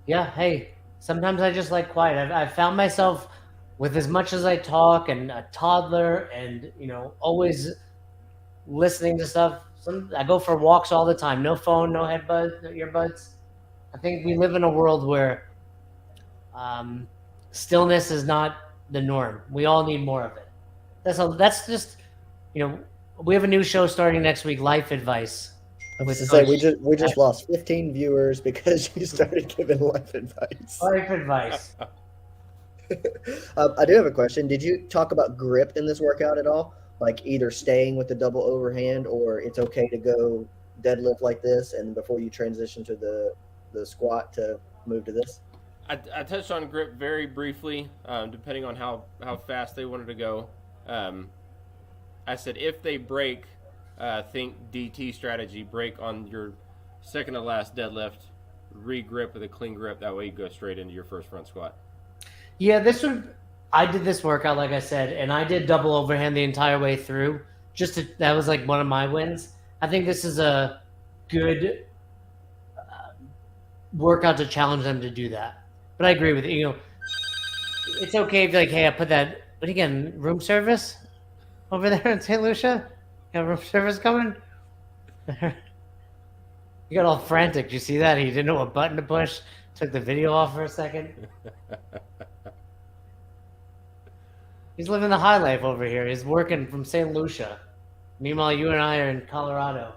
Yeah, hey, sometimes I just like quiet. I've found myself with as much as I talk and a toddler and, always listening to stuff. I go for walks all the time. No phone, no headbuds, no earbuds. I think we live in a world where stillness is not the norm. We all need more of it. That's just, we have a new show starting next week, Life Advice. I was to say we just lost 15 viewers because you started giving life advice. Life Advice. I do have a question. Did you talk about grip in this workout at all? Like either staying with the double overhand or it's okay to go deadlift like this and before you transition to the squat to move to this? I touched on grip very briefly, depending on how fast they wanted to go. I said if they break, think DT strategy, break on your second to last deadlift, re-grip with a clean grip. That way you go straight into your first front squat. Yeah, I did this workout, like I said, and I did double overhand the entire way through. That was like one of my wins. I think this is a good workout to challenge them to do that. But I agree with you. It's okay if you're like, hey, I put that What are you getting? Room service over there in St. Lucia? You got room service coming? You got all frantic. Did you see that? He didn't know what button to push. Took the video off for a second. He's living the high life over here. He's working from St. Lucia. Meanwhile, you and I are in Colorado.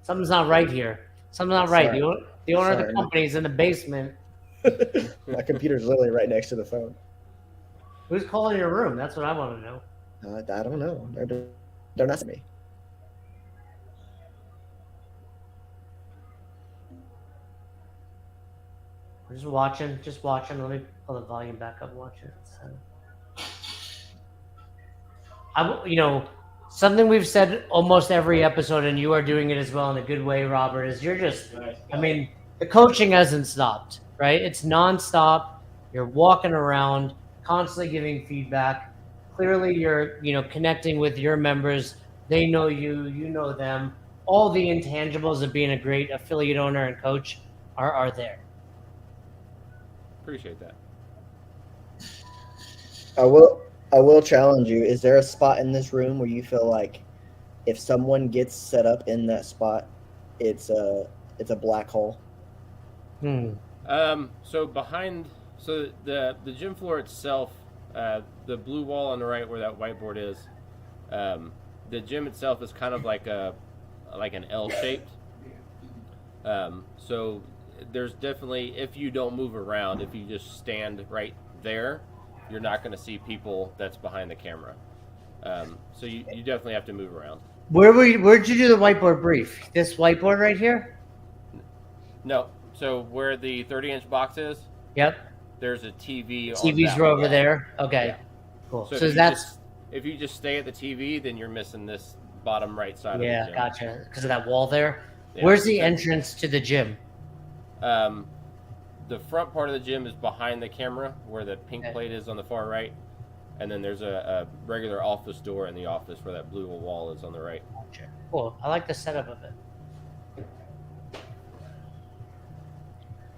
Something's not right here. Something's not right. Sorry. The owner of Sorry. the company is in the basement. My computer's literally right next to the phone. Who's calling your room? That's what I want to know. I don't know. They're not me. We're just watching. Just watching. Let me pull the volume back up. Watch it. Something we've said almost every episode, and you are doing it as well in a good way, Robert, is you're just, I mean, the coaching hasn't stopped, right? It's nonstop. You're walking around, constantly giving feedback. Clearly, you're, connecting with your members. They know you, you know them. All the intangibles of being a great affiliate owner and coach are there. Appreciate that. I will challenge you. Is there a spot in this room where you feel like if someone gets set up in that spot, it's a black hole? So the gym floor itself, the blue wall on the right where that whiteboard is, the gym itself is kind of like an L shaped. So there's definitely, if you don't move around, if you just stand right there, you're not going to see people that's behind the camera. So you definitely have to move around. Where'd you do the whiteboard brief? This whiteboard right here? No. So where the 30-inch box is, Yep. there's a TV. TVs on were that over wall. there. Okay. Yeah. Cool. So So that's if you just stay at the TV, then you're missing this bottom right side of the gym. gotcha. Because of that wall there. Yeah. Where's the entrance to the gym? The front part of the gym is behind the camera, where the pink Okay. plate is on the far right, and then there's a regular office door in the office where that blue wall is on the right. Gotcha. Cool. I like the setup of it.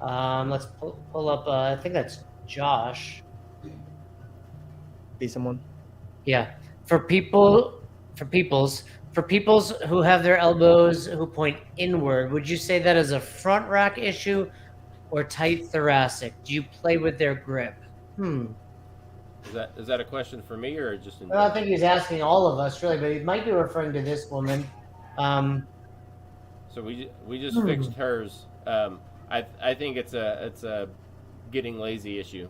Let's pull up. I think that's Josh. Be someone. Yeah. For peoples who have their elbows who point inward, would you say that is a front rack issue or tight thoracic? Do you play with their grip? Is that a question for me or just in Well, I think he's asking all of us, really, but he might be referring to this woman. So we just fixed hers. I think it's a getting lazy issue.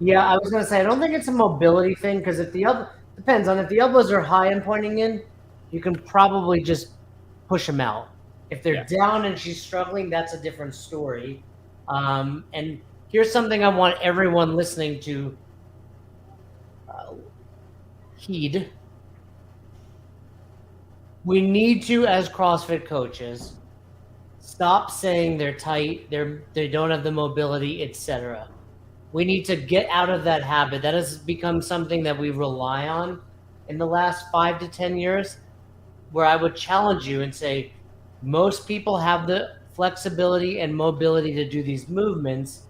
Yeah, I was gonna say I don't think it's a mobility thing because if the depends on if the elbows are high and pointing in, you can probably just push them out. If they're down and she's struggling, that's a different story. And here's something I want everyone listening to heed. We need to, as CrossFit coaches, stop saying they're tight, they don't have the mobility, etc. We need to get out of that habit. That has become something that we rely on in the last 5 to 10 years, where I would challenge you and say, most people have the flexibility and mobility to do these movements.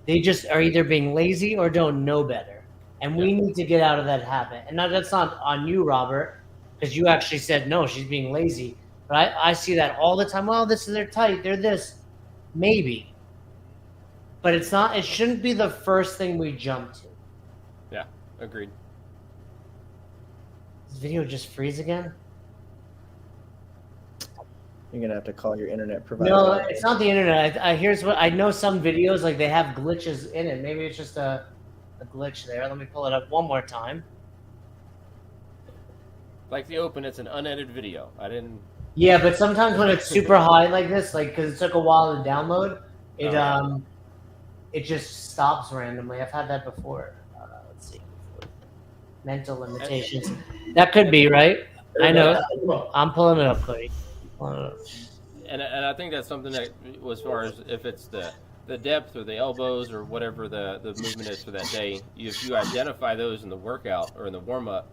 They just are either being lazy or don't know better. And we need to get out of that habit. And that's not on you, Robert, because you actually said, no, she's being lazy. But I see that all the time. Well, they're tight, they're this. Maybe. But it's not. It shouldn't be the first thing we jump to. Yeah, agreed. Does this video just freeze again? You're gonna have to call your internet provider. No, it's not the internet. Here's what I know. Some videos like they have glitches in it. Maybe it's just a glitch there. Let me pull it up one more time. Like the open, it's an unedited video. I didn't. Yeah, but sometimes when it's super high like this, like because it took a while to download, it just stops randomly. I've had that before. Let's see. Mental limitations. That could be right. I know. I'm pulling it up, Cody. And I think that's something that, as far as if it's the depth or the elbows or whatever the movement is for that day, if you identify those in the workout or in the warm up,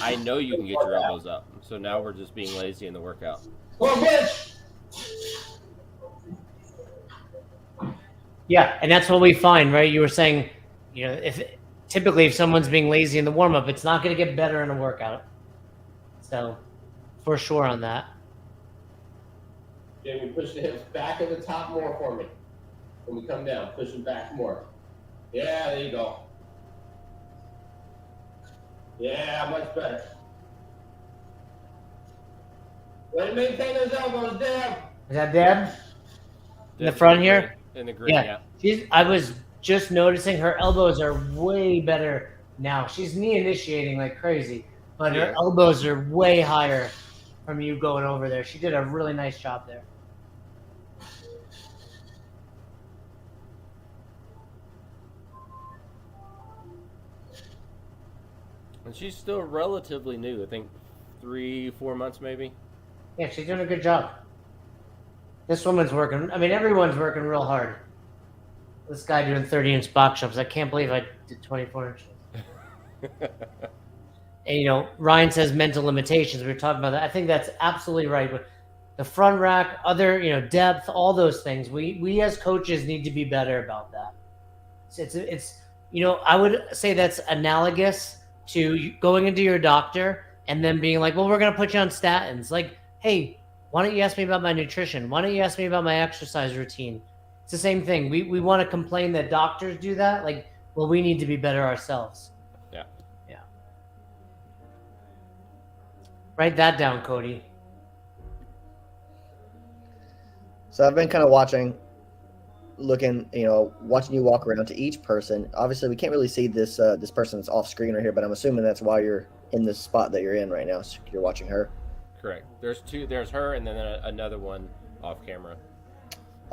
I know you can get your elbows up. So now we're just being lazy in the workout. Yeah, and that's what we find, right? You were saying, if typically if someone's being lazy in the warm up, it's not going to get better in a workout. So, for sure on that. Jamie, push the hips back at the top more for me. When we come down, push them back more. Yeah, there you go. Yeah, much better. Way to maintain those elbows, Deb. Is that Deb? In the Deb's front here? In the green, yeah. I was just noticing her elbows are way better now. She's knee initiating like crazy, but her elbows are way higher from you going over there. She did a really nice job there. And she's still relatively new. I think 3-4 months maybe. Yeah, she's doing a good job. This woman's working. I mean, everyone's working real hard. This guy doing 30-inch box jumps. I can't believe I did 24 inches. And, Ryan says mental limitations. We were talking about that. I think that's absolutely right. But the front rack, other, depth, all those things. We as coaches need to be better about that. It's I would say that's analogous to going into your doctor and then being like, well, we're going to put you on statins. Like, hey, why don't you ask me about my nutrition? Why don't you ask me about my exercise routine? It's the same thing. We want to complain that doctors do that. Like, well, we need to be better ourselves. Yeah. Yeah. Write that down, Cody. So I've been kind of watching you walk around to each person. Obviously, we can't really see this person that's off screen right here, but I'm assuming that's why you're in the spot that you're in right now. So you're watching her. Correct. There's two. There's her, and then another one off camera.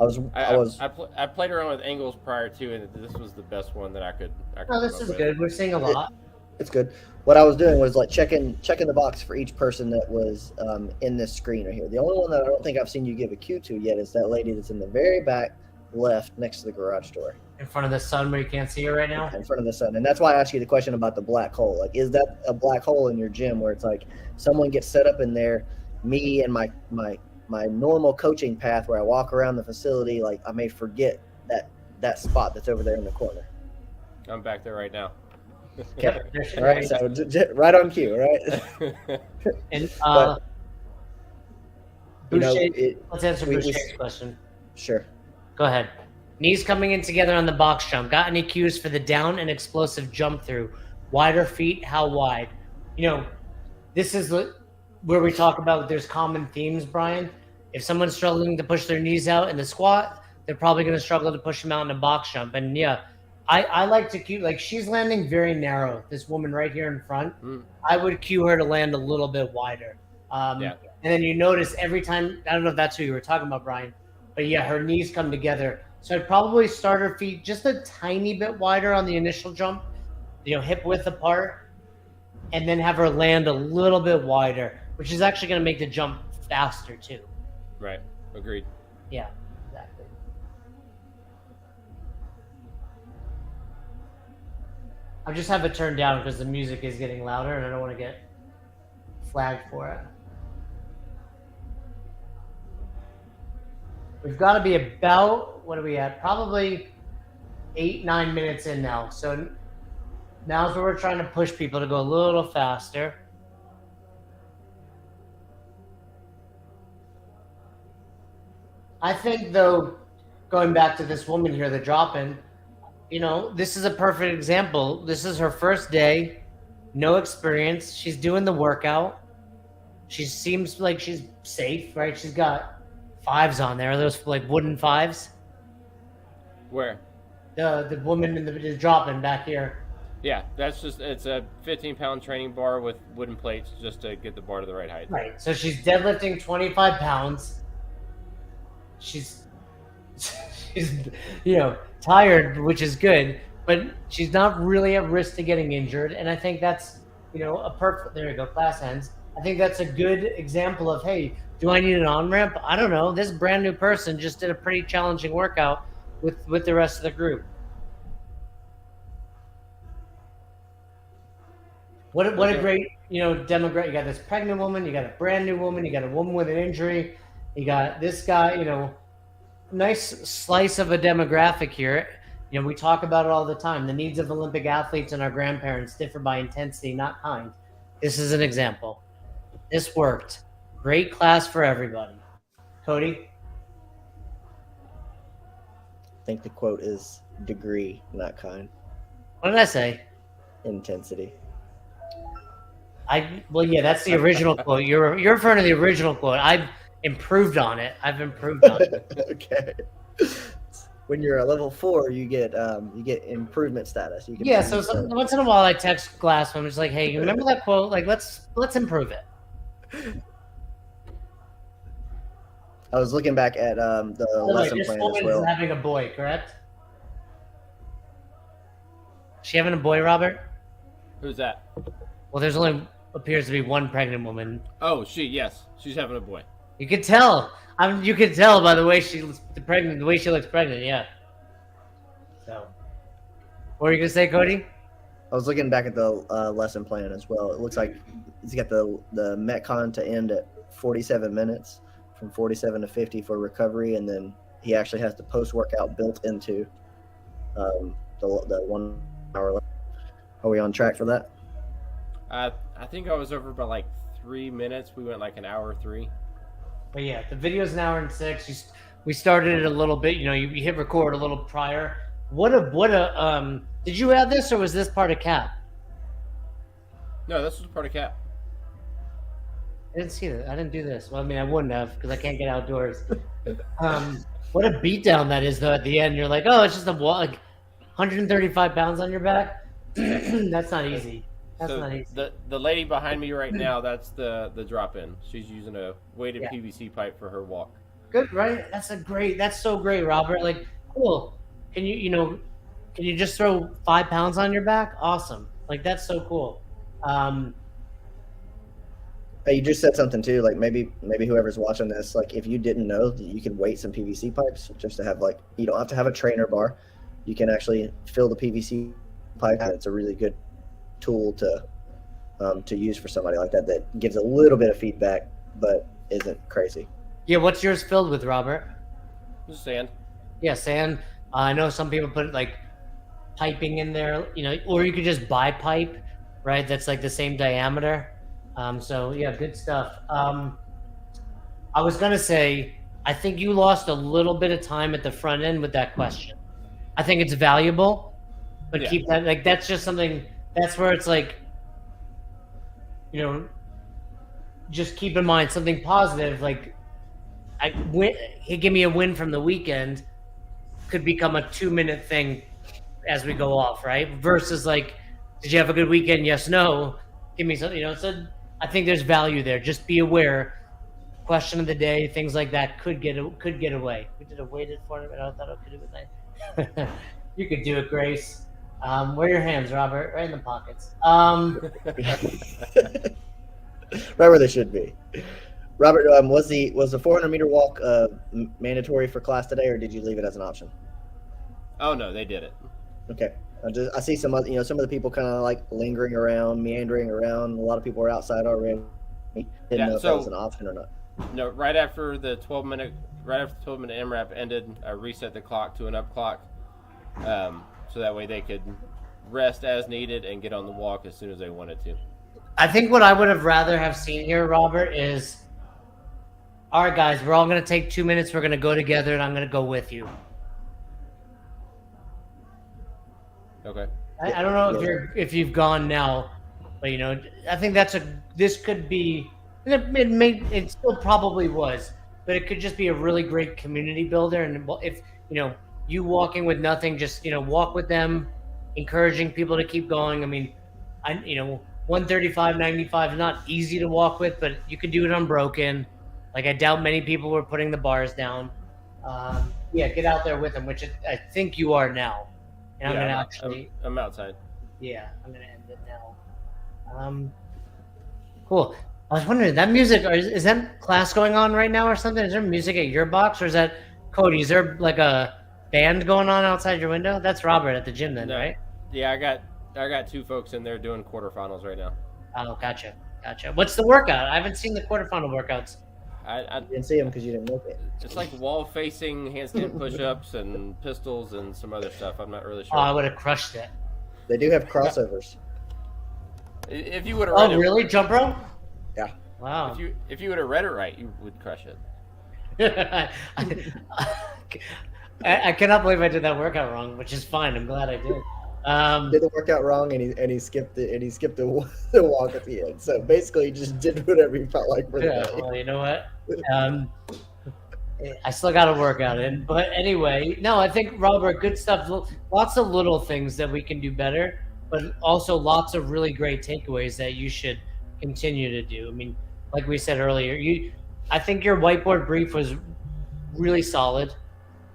I played around with angles prior to, and this was the best one that I could. Oh, this is good. We're seeing a lot. It's good. What I was doing was like checking the box for each person that was in this screen right here. The only one that I don't think I've seen you give a cue to yet is that lady that's in the very back left next to the garage door. In front of the sun where you can't see her right now? In front of the sun. And that's why I asked you the question about the black hole. Like, is that a black hole in your gym where it's like someone gets set up in there, me and my normal coaching path where I walk around the facility, like I may forget that spot that's over there in the corner. I'm back there right now. Okay. All right. So right on cue, right? And But, let's answer Boucher's question. Sure. Go ahead. Knees coming in together on the box jump. Got any cues for the down and explosive jump through? Wider feet, how wide? This is where we talk about there's common themes, Brian. If someone's struggling to push their knees out in the squat, they're probably going to struggle to push them out in a box jump. And yeah, I like to cue, like she's landing very narrow, this woman right here in front. I would cue her to land a little bit wider. And then you notice every time, I don't know if that's who you were talking about, Brian, but yeah, her knees come together. So I'd probably start her feet just a tiny bit wider on the initial jump, hip width apart, and then have her land a little bit wider, which is actually going to make the jump faster too. Right. Agreed. Yeah, exactly. I'll just have it turned down because the music is getting louder and I don't want to get flagged for it. We've got to be about, what are we at? Probably 8-9 minutes in now. So now's where we're trying to push people to go a little faster. I think, though, going back to this woman here, the drop-in, this is a perfect example. This is her first day, no experience. She's doing the workout. She seems like she's safe, right? She's got 5s on there. Are those like wooden 5s? Where? The woman in the drop-in back here. Yeah, it's a 15-pound training bar with wooden plates just to get the bar to the right height. Right. So she's deadlifting 25 pounds. She's tired, which is good, but she's not really at risk to getting injured. And I think that's, a perfect, there you go, class ends. I think that's a good example of, hey, do I need an on-ramp? I don't know. This brand new person just did a pretty challenging workout with the rest of the group. What a great, demographic. You got this pregnant woman, you got a brand new woman, you got a woman with an injury, you got this guy, nice slice of a demographic here. You know, we talk about it all the time. The needs of Olympic athletes and our grandparents differ by intensity, not kind. This is an example. This worked. Great class for everybody. Cody? I think the quote is degree, not kind. What did I say? Intensity. Well, yeah, that's the original quote. You're referring to the original quote. I've improved on it. Okay. When you're a level 4, you get improvement status. You can Yeah, so once in a while I text Glass. I'm just like, hey, you remember that quote? Like, let's improve it. I was looking back at the lesson plan as well. Is having a boy, correct? She having a boy, Robert? Who's that? Well, there's only appears to be one pregnant woman. Oh, yes, she's having a boy. You could tell. You could tell by the way she looks pregnant. The way she looks pregnant, yeah. So, what were you gonna say, Cody? I was looking back at the lesson plan as well. It looks like he's got the Metcon to end at 47 minutes, from 47 to 50 for recovery, and then he actually has the post-workout built into the 1 hour. Are we on track for that? I think I was over by like 3 minutes. We went like an hour 3. But yeah, the video's an hour and 6. We started it a little bit. You know, you hit record a little prior. What a did you add this or was this part of Cap? No, this was part of Cap. I didn't see that. I didn't do this. Well, I mean, I wouldn't have because I can't get outdoors. What a beatdown that is, though. At the end, you're like, oh, it's just like 135 pounds on your back. That's not easy. That's not easy. The lady behind me right now, that's the drop in. She's using a weighted PVC pipe for her walk. Good, right? That's so great, Robert. Like, cool. Can you just throw 5 pounds on your back? Awesome. Like, that's so cool. Hey, you just said something too. Like maybe whoever's watching this, like if you didn't know that you can weight some PVC pipes just to have like you don't have to have a trainer bar. You can actually fill the PVC pipe, and it's a really good tool to use for somebody like that. That gives a little bit of feedback, but isn't crazy. Yeah, what's yours filled with, Robert? This is sand. Yeah, sand. I know some people put like piping in there, or you could just buy pipe, right? That's like the same diameter. So yeah, good stuff. I was gonna say, I think you lost a little bit of time at the front end with that question. I think it's valuable, but keep that, like, that's just something, that's where it's like, just keep in mind something positive, like give me a win from the weekend could become a 2-minute thing as we go off, right? Versus like, did you have a good weekend? Yes, no. Give me something, so I think there's value there. Just be aware. Question of the day, things like that could get away. We did a weighted tournament. I thought I could do it. You could do it, Grace. Where are your hands, Robert? Right in the pockets. Right where they should be. Robert, was the 400-meter walk mandatory for class today, or did you leave it as an option? Oh no, they did it. Okay. I see some of the people kind of like lingering around, meandering around. A lot of people are outside already. Didn't know if that was an option or not. No, right after the 12-minute MRAP ended, I reset the clock to an up clock, so that way they could rest as needed and get on the walk as soon as they wanted to. I think what I would have rather have seen here, Robert, is, all right, guys, we're all going to take 2 minutes. We're going to go together, and I'm going to go with you. Okay. I don't know if you've gone now, but I think this could be. It still probably was, but it could just be a really great community builder. And if you walking with nothing, just walk with them, encouraging people to keep going. I mean, 135, 95 is not easy to walk with, but you could do it unbroken. Like, I doubt many people were putting the bars down. Get out there with them, which I think you are now. And I'm outside. Yeah, I'm gonna end it now. Cool. I was wondering, that music, is that class going on right now or something? Is there music at your box, or is that Cody? Is there like a band going on outside your window? That's Robert at the gym then, right? Yeah, I got 2 folks in there doing quarterfinals right now. Oh, gotcha. What's the workout? I haven't seen the quarterfinal workouts. I didn't see them because you didn't look it. It's like wall-facing handstand push-ups and pistols and some other stuff. I'm not really Oh, I sure. would have crushed it. They do have crossovers. If you would have read Oh, it, really? Jump rope? Yeah. Wow. if you would have read it right, you would crush it. I cannot believe I did that workout wrong, which is fine. I'm glad I did. Did the workout wrong, and he skipped the walk at the end. So basically, he just did whatever he felt like for the Yeah, day. well, you know what? I still got to work out in. But anyway, no, I think, Robert, good stuff. Lots of little things that we can do better, but also lots of really great takeaways that you should continue to do. I mean, like we said earlier, I think your whiteboard brief was really solid.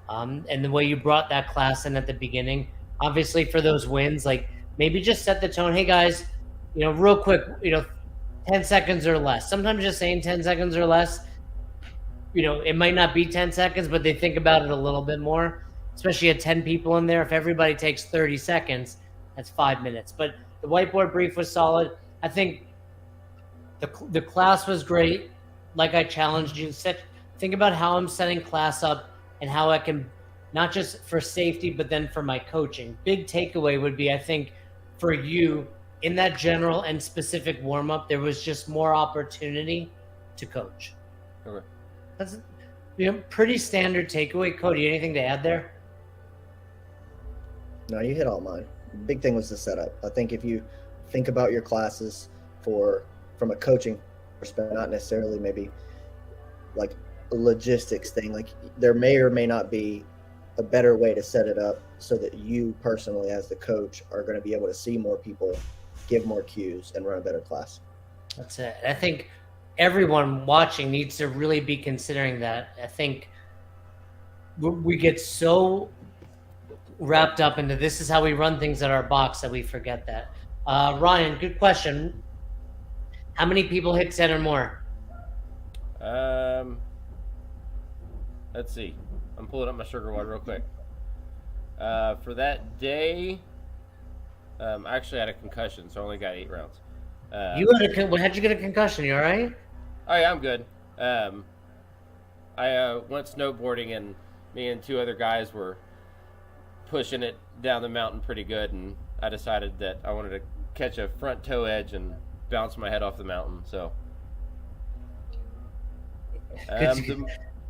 And the way you brought that class in at the beginning, obviously for those wins, like maybe just set the tone. Hey guys, real quick, 10 seconds or less. Sometimes just saying 10 seconds or less, it might not be 10 seconds, but they think about it a little bit more, especially at 10 people in there. If everybody takes 30 seconds, that's 5 minutes. But the whiteboard brief was solid. I think the class was great. Like I challenged you, think about how I'm setting class up and how I can, not just for safety, but then for my coaching. Big takeaway would be, I think, for you in that general and specific warm-up, there was just more opportunity to coach. Okay. That's pretty standard takeaway. Cody, anything to add there? No, you hit all mine. Big thing was the setup. I think if you think about your classes from a coaching perspective, not necessarily maybe like a logistics thing, like there may or may not be a better way to set it up so that you personally as the coach are going to be able to see more people, give more cues, and run a better class. That's it. I think everyone watching needs to really be considering that. I think we get so wrapped up into this is how we run things at our box that we forget that. Ryan, good question. How many people hit 10 or more? Let's see. I'm pulling up my sugar water real quick. For that day, I actually had a concussion, so I only got 8 rounds. How'd you get a concussion? You all right? Oh yeah, I'm good. I went snowboarding, and me and 2 other guys were pushing it down the mountain pretty good, and I decided that I wanted to catch a front toe edge and bounce my head off the mountain. So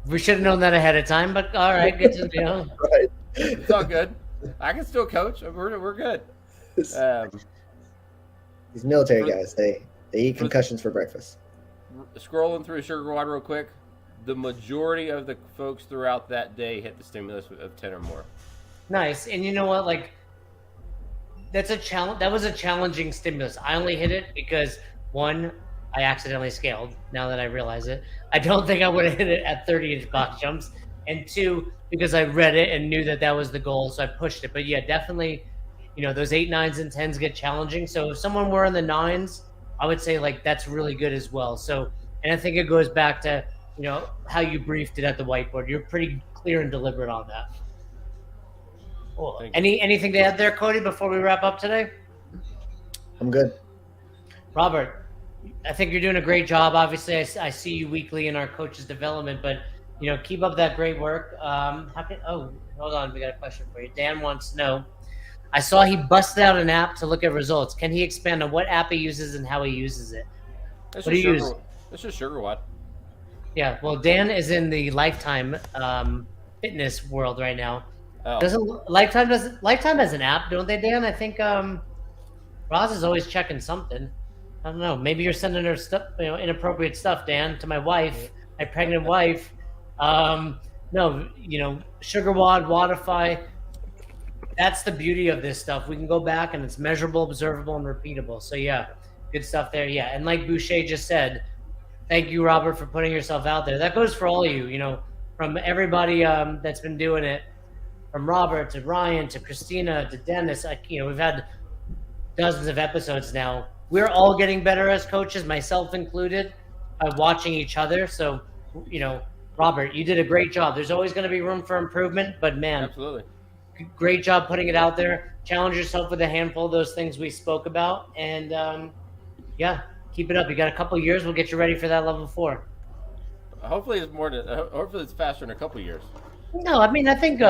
we should have known that ahead of time, but all right, good to know. Right. it's all good. I can still coach. We're good. These military guys, they eat concussions for breakfast. Scrolling through sugar water real quick, the majority of the folks throughout that day hit the stimulus of 10 or more. Nice. And you know what? Like, that's a challenge. That was a challenging stimulus. I only hit it because, one, I accidentally scaled. Now that I realize it, I don't think I would have hit it at 30-inch box jumps. And 2, because I read it and knew that that was the goal, so I pushed it. But yeah, definitely, those 8, 9s, and 10s get challenging. So if someone were in the 9s, I would say like that's really good as well. So, and I think it goes back to how you briefed it at the whiteboard. You're pretty clear and deliberate on that. Cool. Anything to add there, Cody, before we wrap up today? I'm good. Robert, I think you're doing a great job. Obviously, I see you weekly in our coaches development, but keep up that great work. Hold on, we got a question for you. Dan wants to know. I saw he busted out an app to look at results. Can he expand on what app he uses and how he uses it? What do you use? It's just sugar water. Yeah, well, Dan is in the Lifetime fitness world right now. Oh. Lifetime has an app, don't they, Dan? I think Roz is always checking something. I don't know. Maybe you're sending her stuff, inappropriate stuff, Dan, to my wife, my pregnant wife. No, SugarWad, Wadify. That's the beauty of this stuff. We can go back and it's measurable, observable, and repeatable. So yeah, good stuff there. Yeah, and like Boucher just said, thank you, Robert, for putting yourself out there. That goes for all of you. From everybody that's been doing it, from Robert to Ryan to Christina to Dennis. We've had dozens of episodes now. We're all getting better as coaches, myself included, by watching each other. So, Robert, you did a great job. There's always going to be room for improvement, but man, Absolutely. Great job putting it out there. Challenge yourself with a handful of those things we spoke about, and keep it up. You got a couple years. We'll get you ready for that level 4. hopefully it's more than. Hopefully it's faster in a couple years. No, I mean I think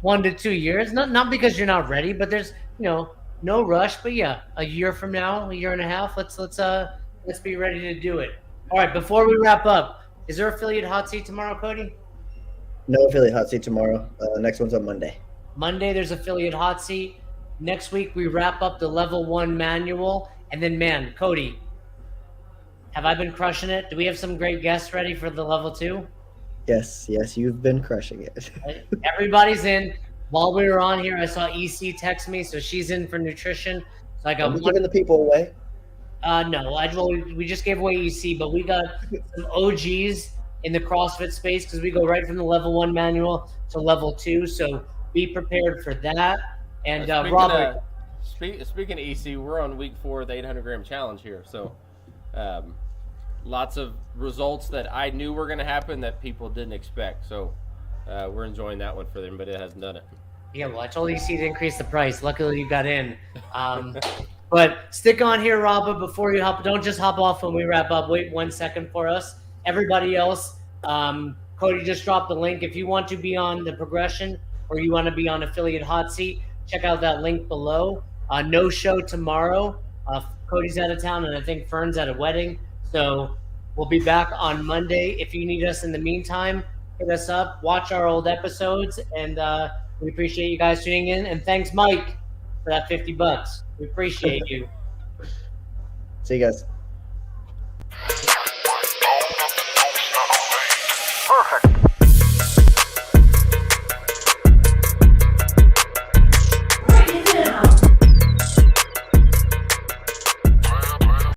1 to 2 years. Not because you're not ready, but there's no rush. But yeah, a year from now, a year and a half. Let's be ready to do it. All right. Before we wrap up, is there affiliate hot seat tomorrow, Cody? No affiliate hot seat tomorrow. Next one's on Monday. Monday there's affiliate hot seat. Next week we wrap up the level 1 manual, and then man, Cody, have I been crushing it? Do we have some great guests ready for the level 2? Yes, you've been crushing it. Everybody's in. While we were on here, I saw EC text me, so she's in for nutrition. So I got Are we giving the people away? no, we just gave away EC, but we got some OGs in the CrossFit space because we go right from the level 1 manual to level 2. So be prepared for that. And Robert, speaking of EC, we're on week 4 of the 800 gram challenge here. So lots of results that I knew were going to happen that people didn't expect. So we're enjoying that one for them, but it hasn't done it. yeah, well, I told EC to increase the price. Luckily, you got in. But stick on here, Robert, before you hop. Don't just hop off when we wrap up. Wait 1 second for us. Everybody else, Cody just dropped the link. If you want to be on the progression or you want to be on affiliate hot seat, check out that link below. No show tomorrow. Cody's out of town, and I think Fern's at a wedding. So we'll be back on Monday. If you need us in the meantime, hit us up. Watch our old episodes, and we appreciate you guys tuning in. And thanks, Mike, for that $50. We appreciate you. See you guys.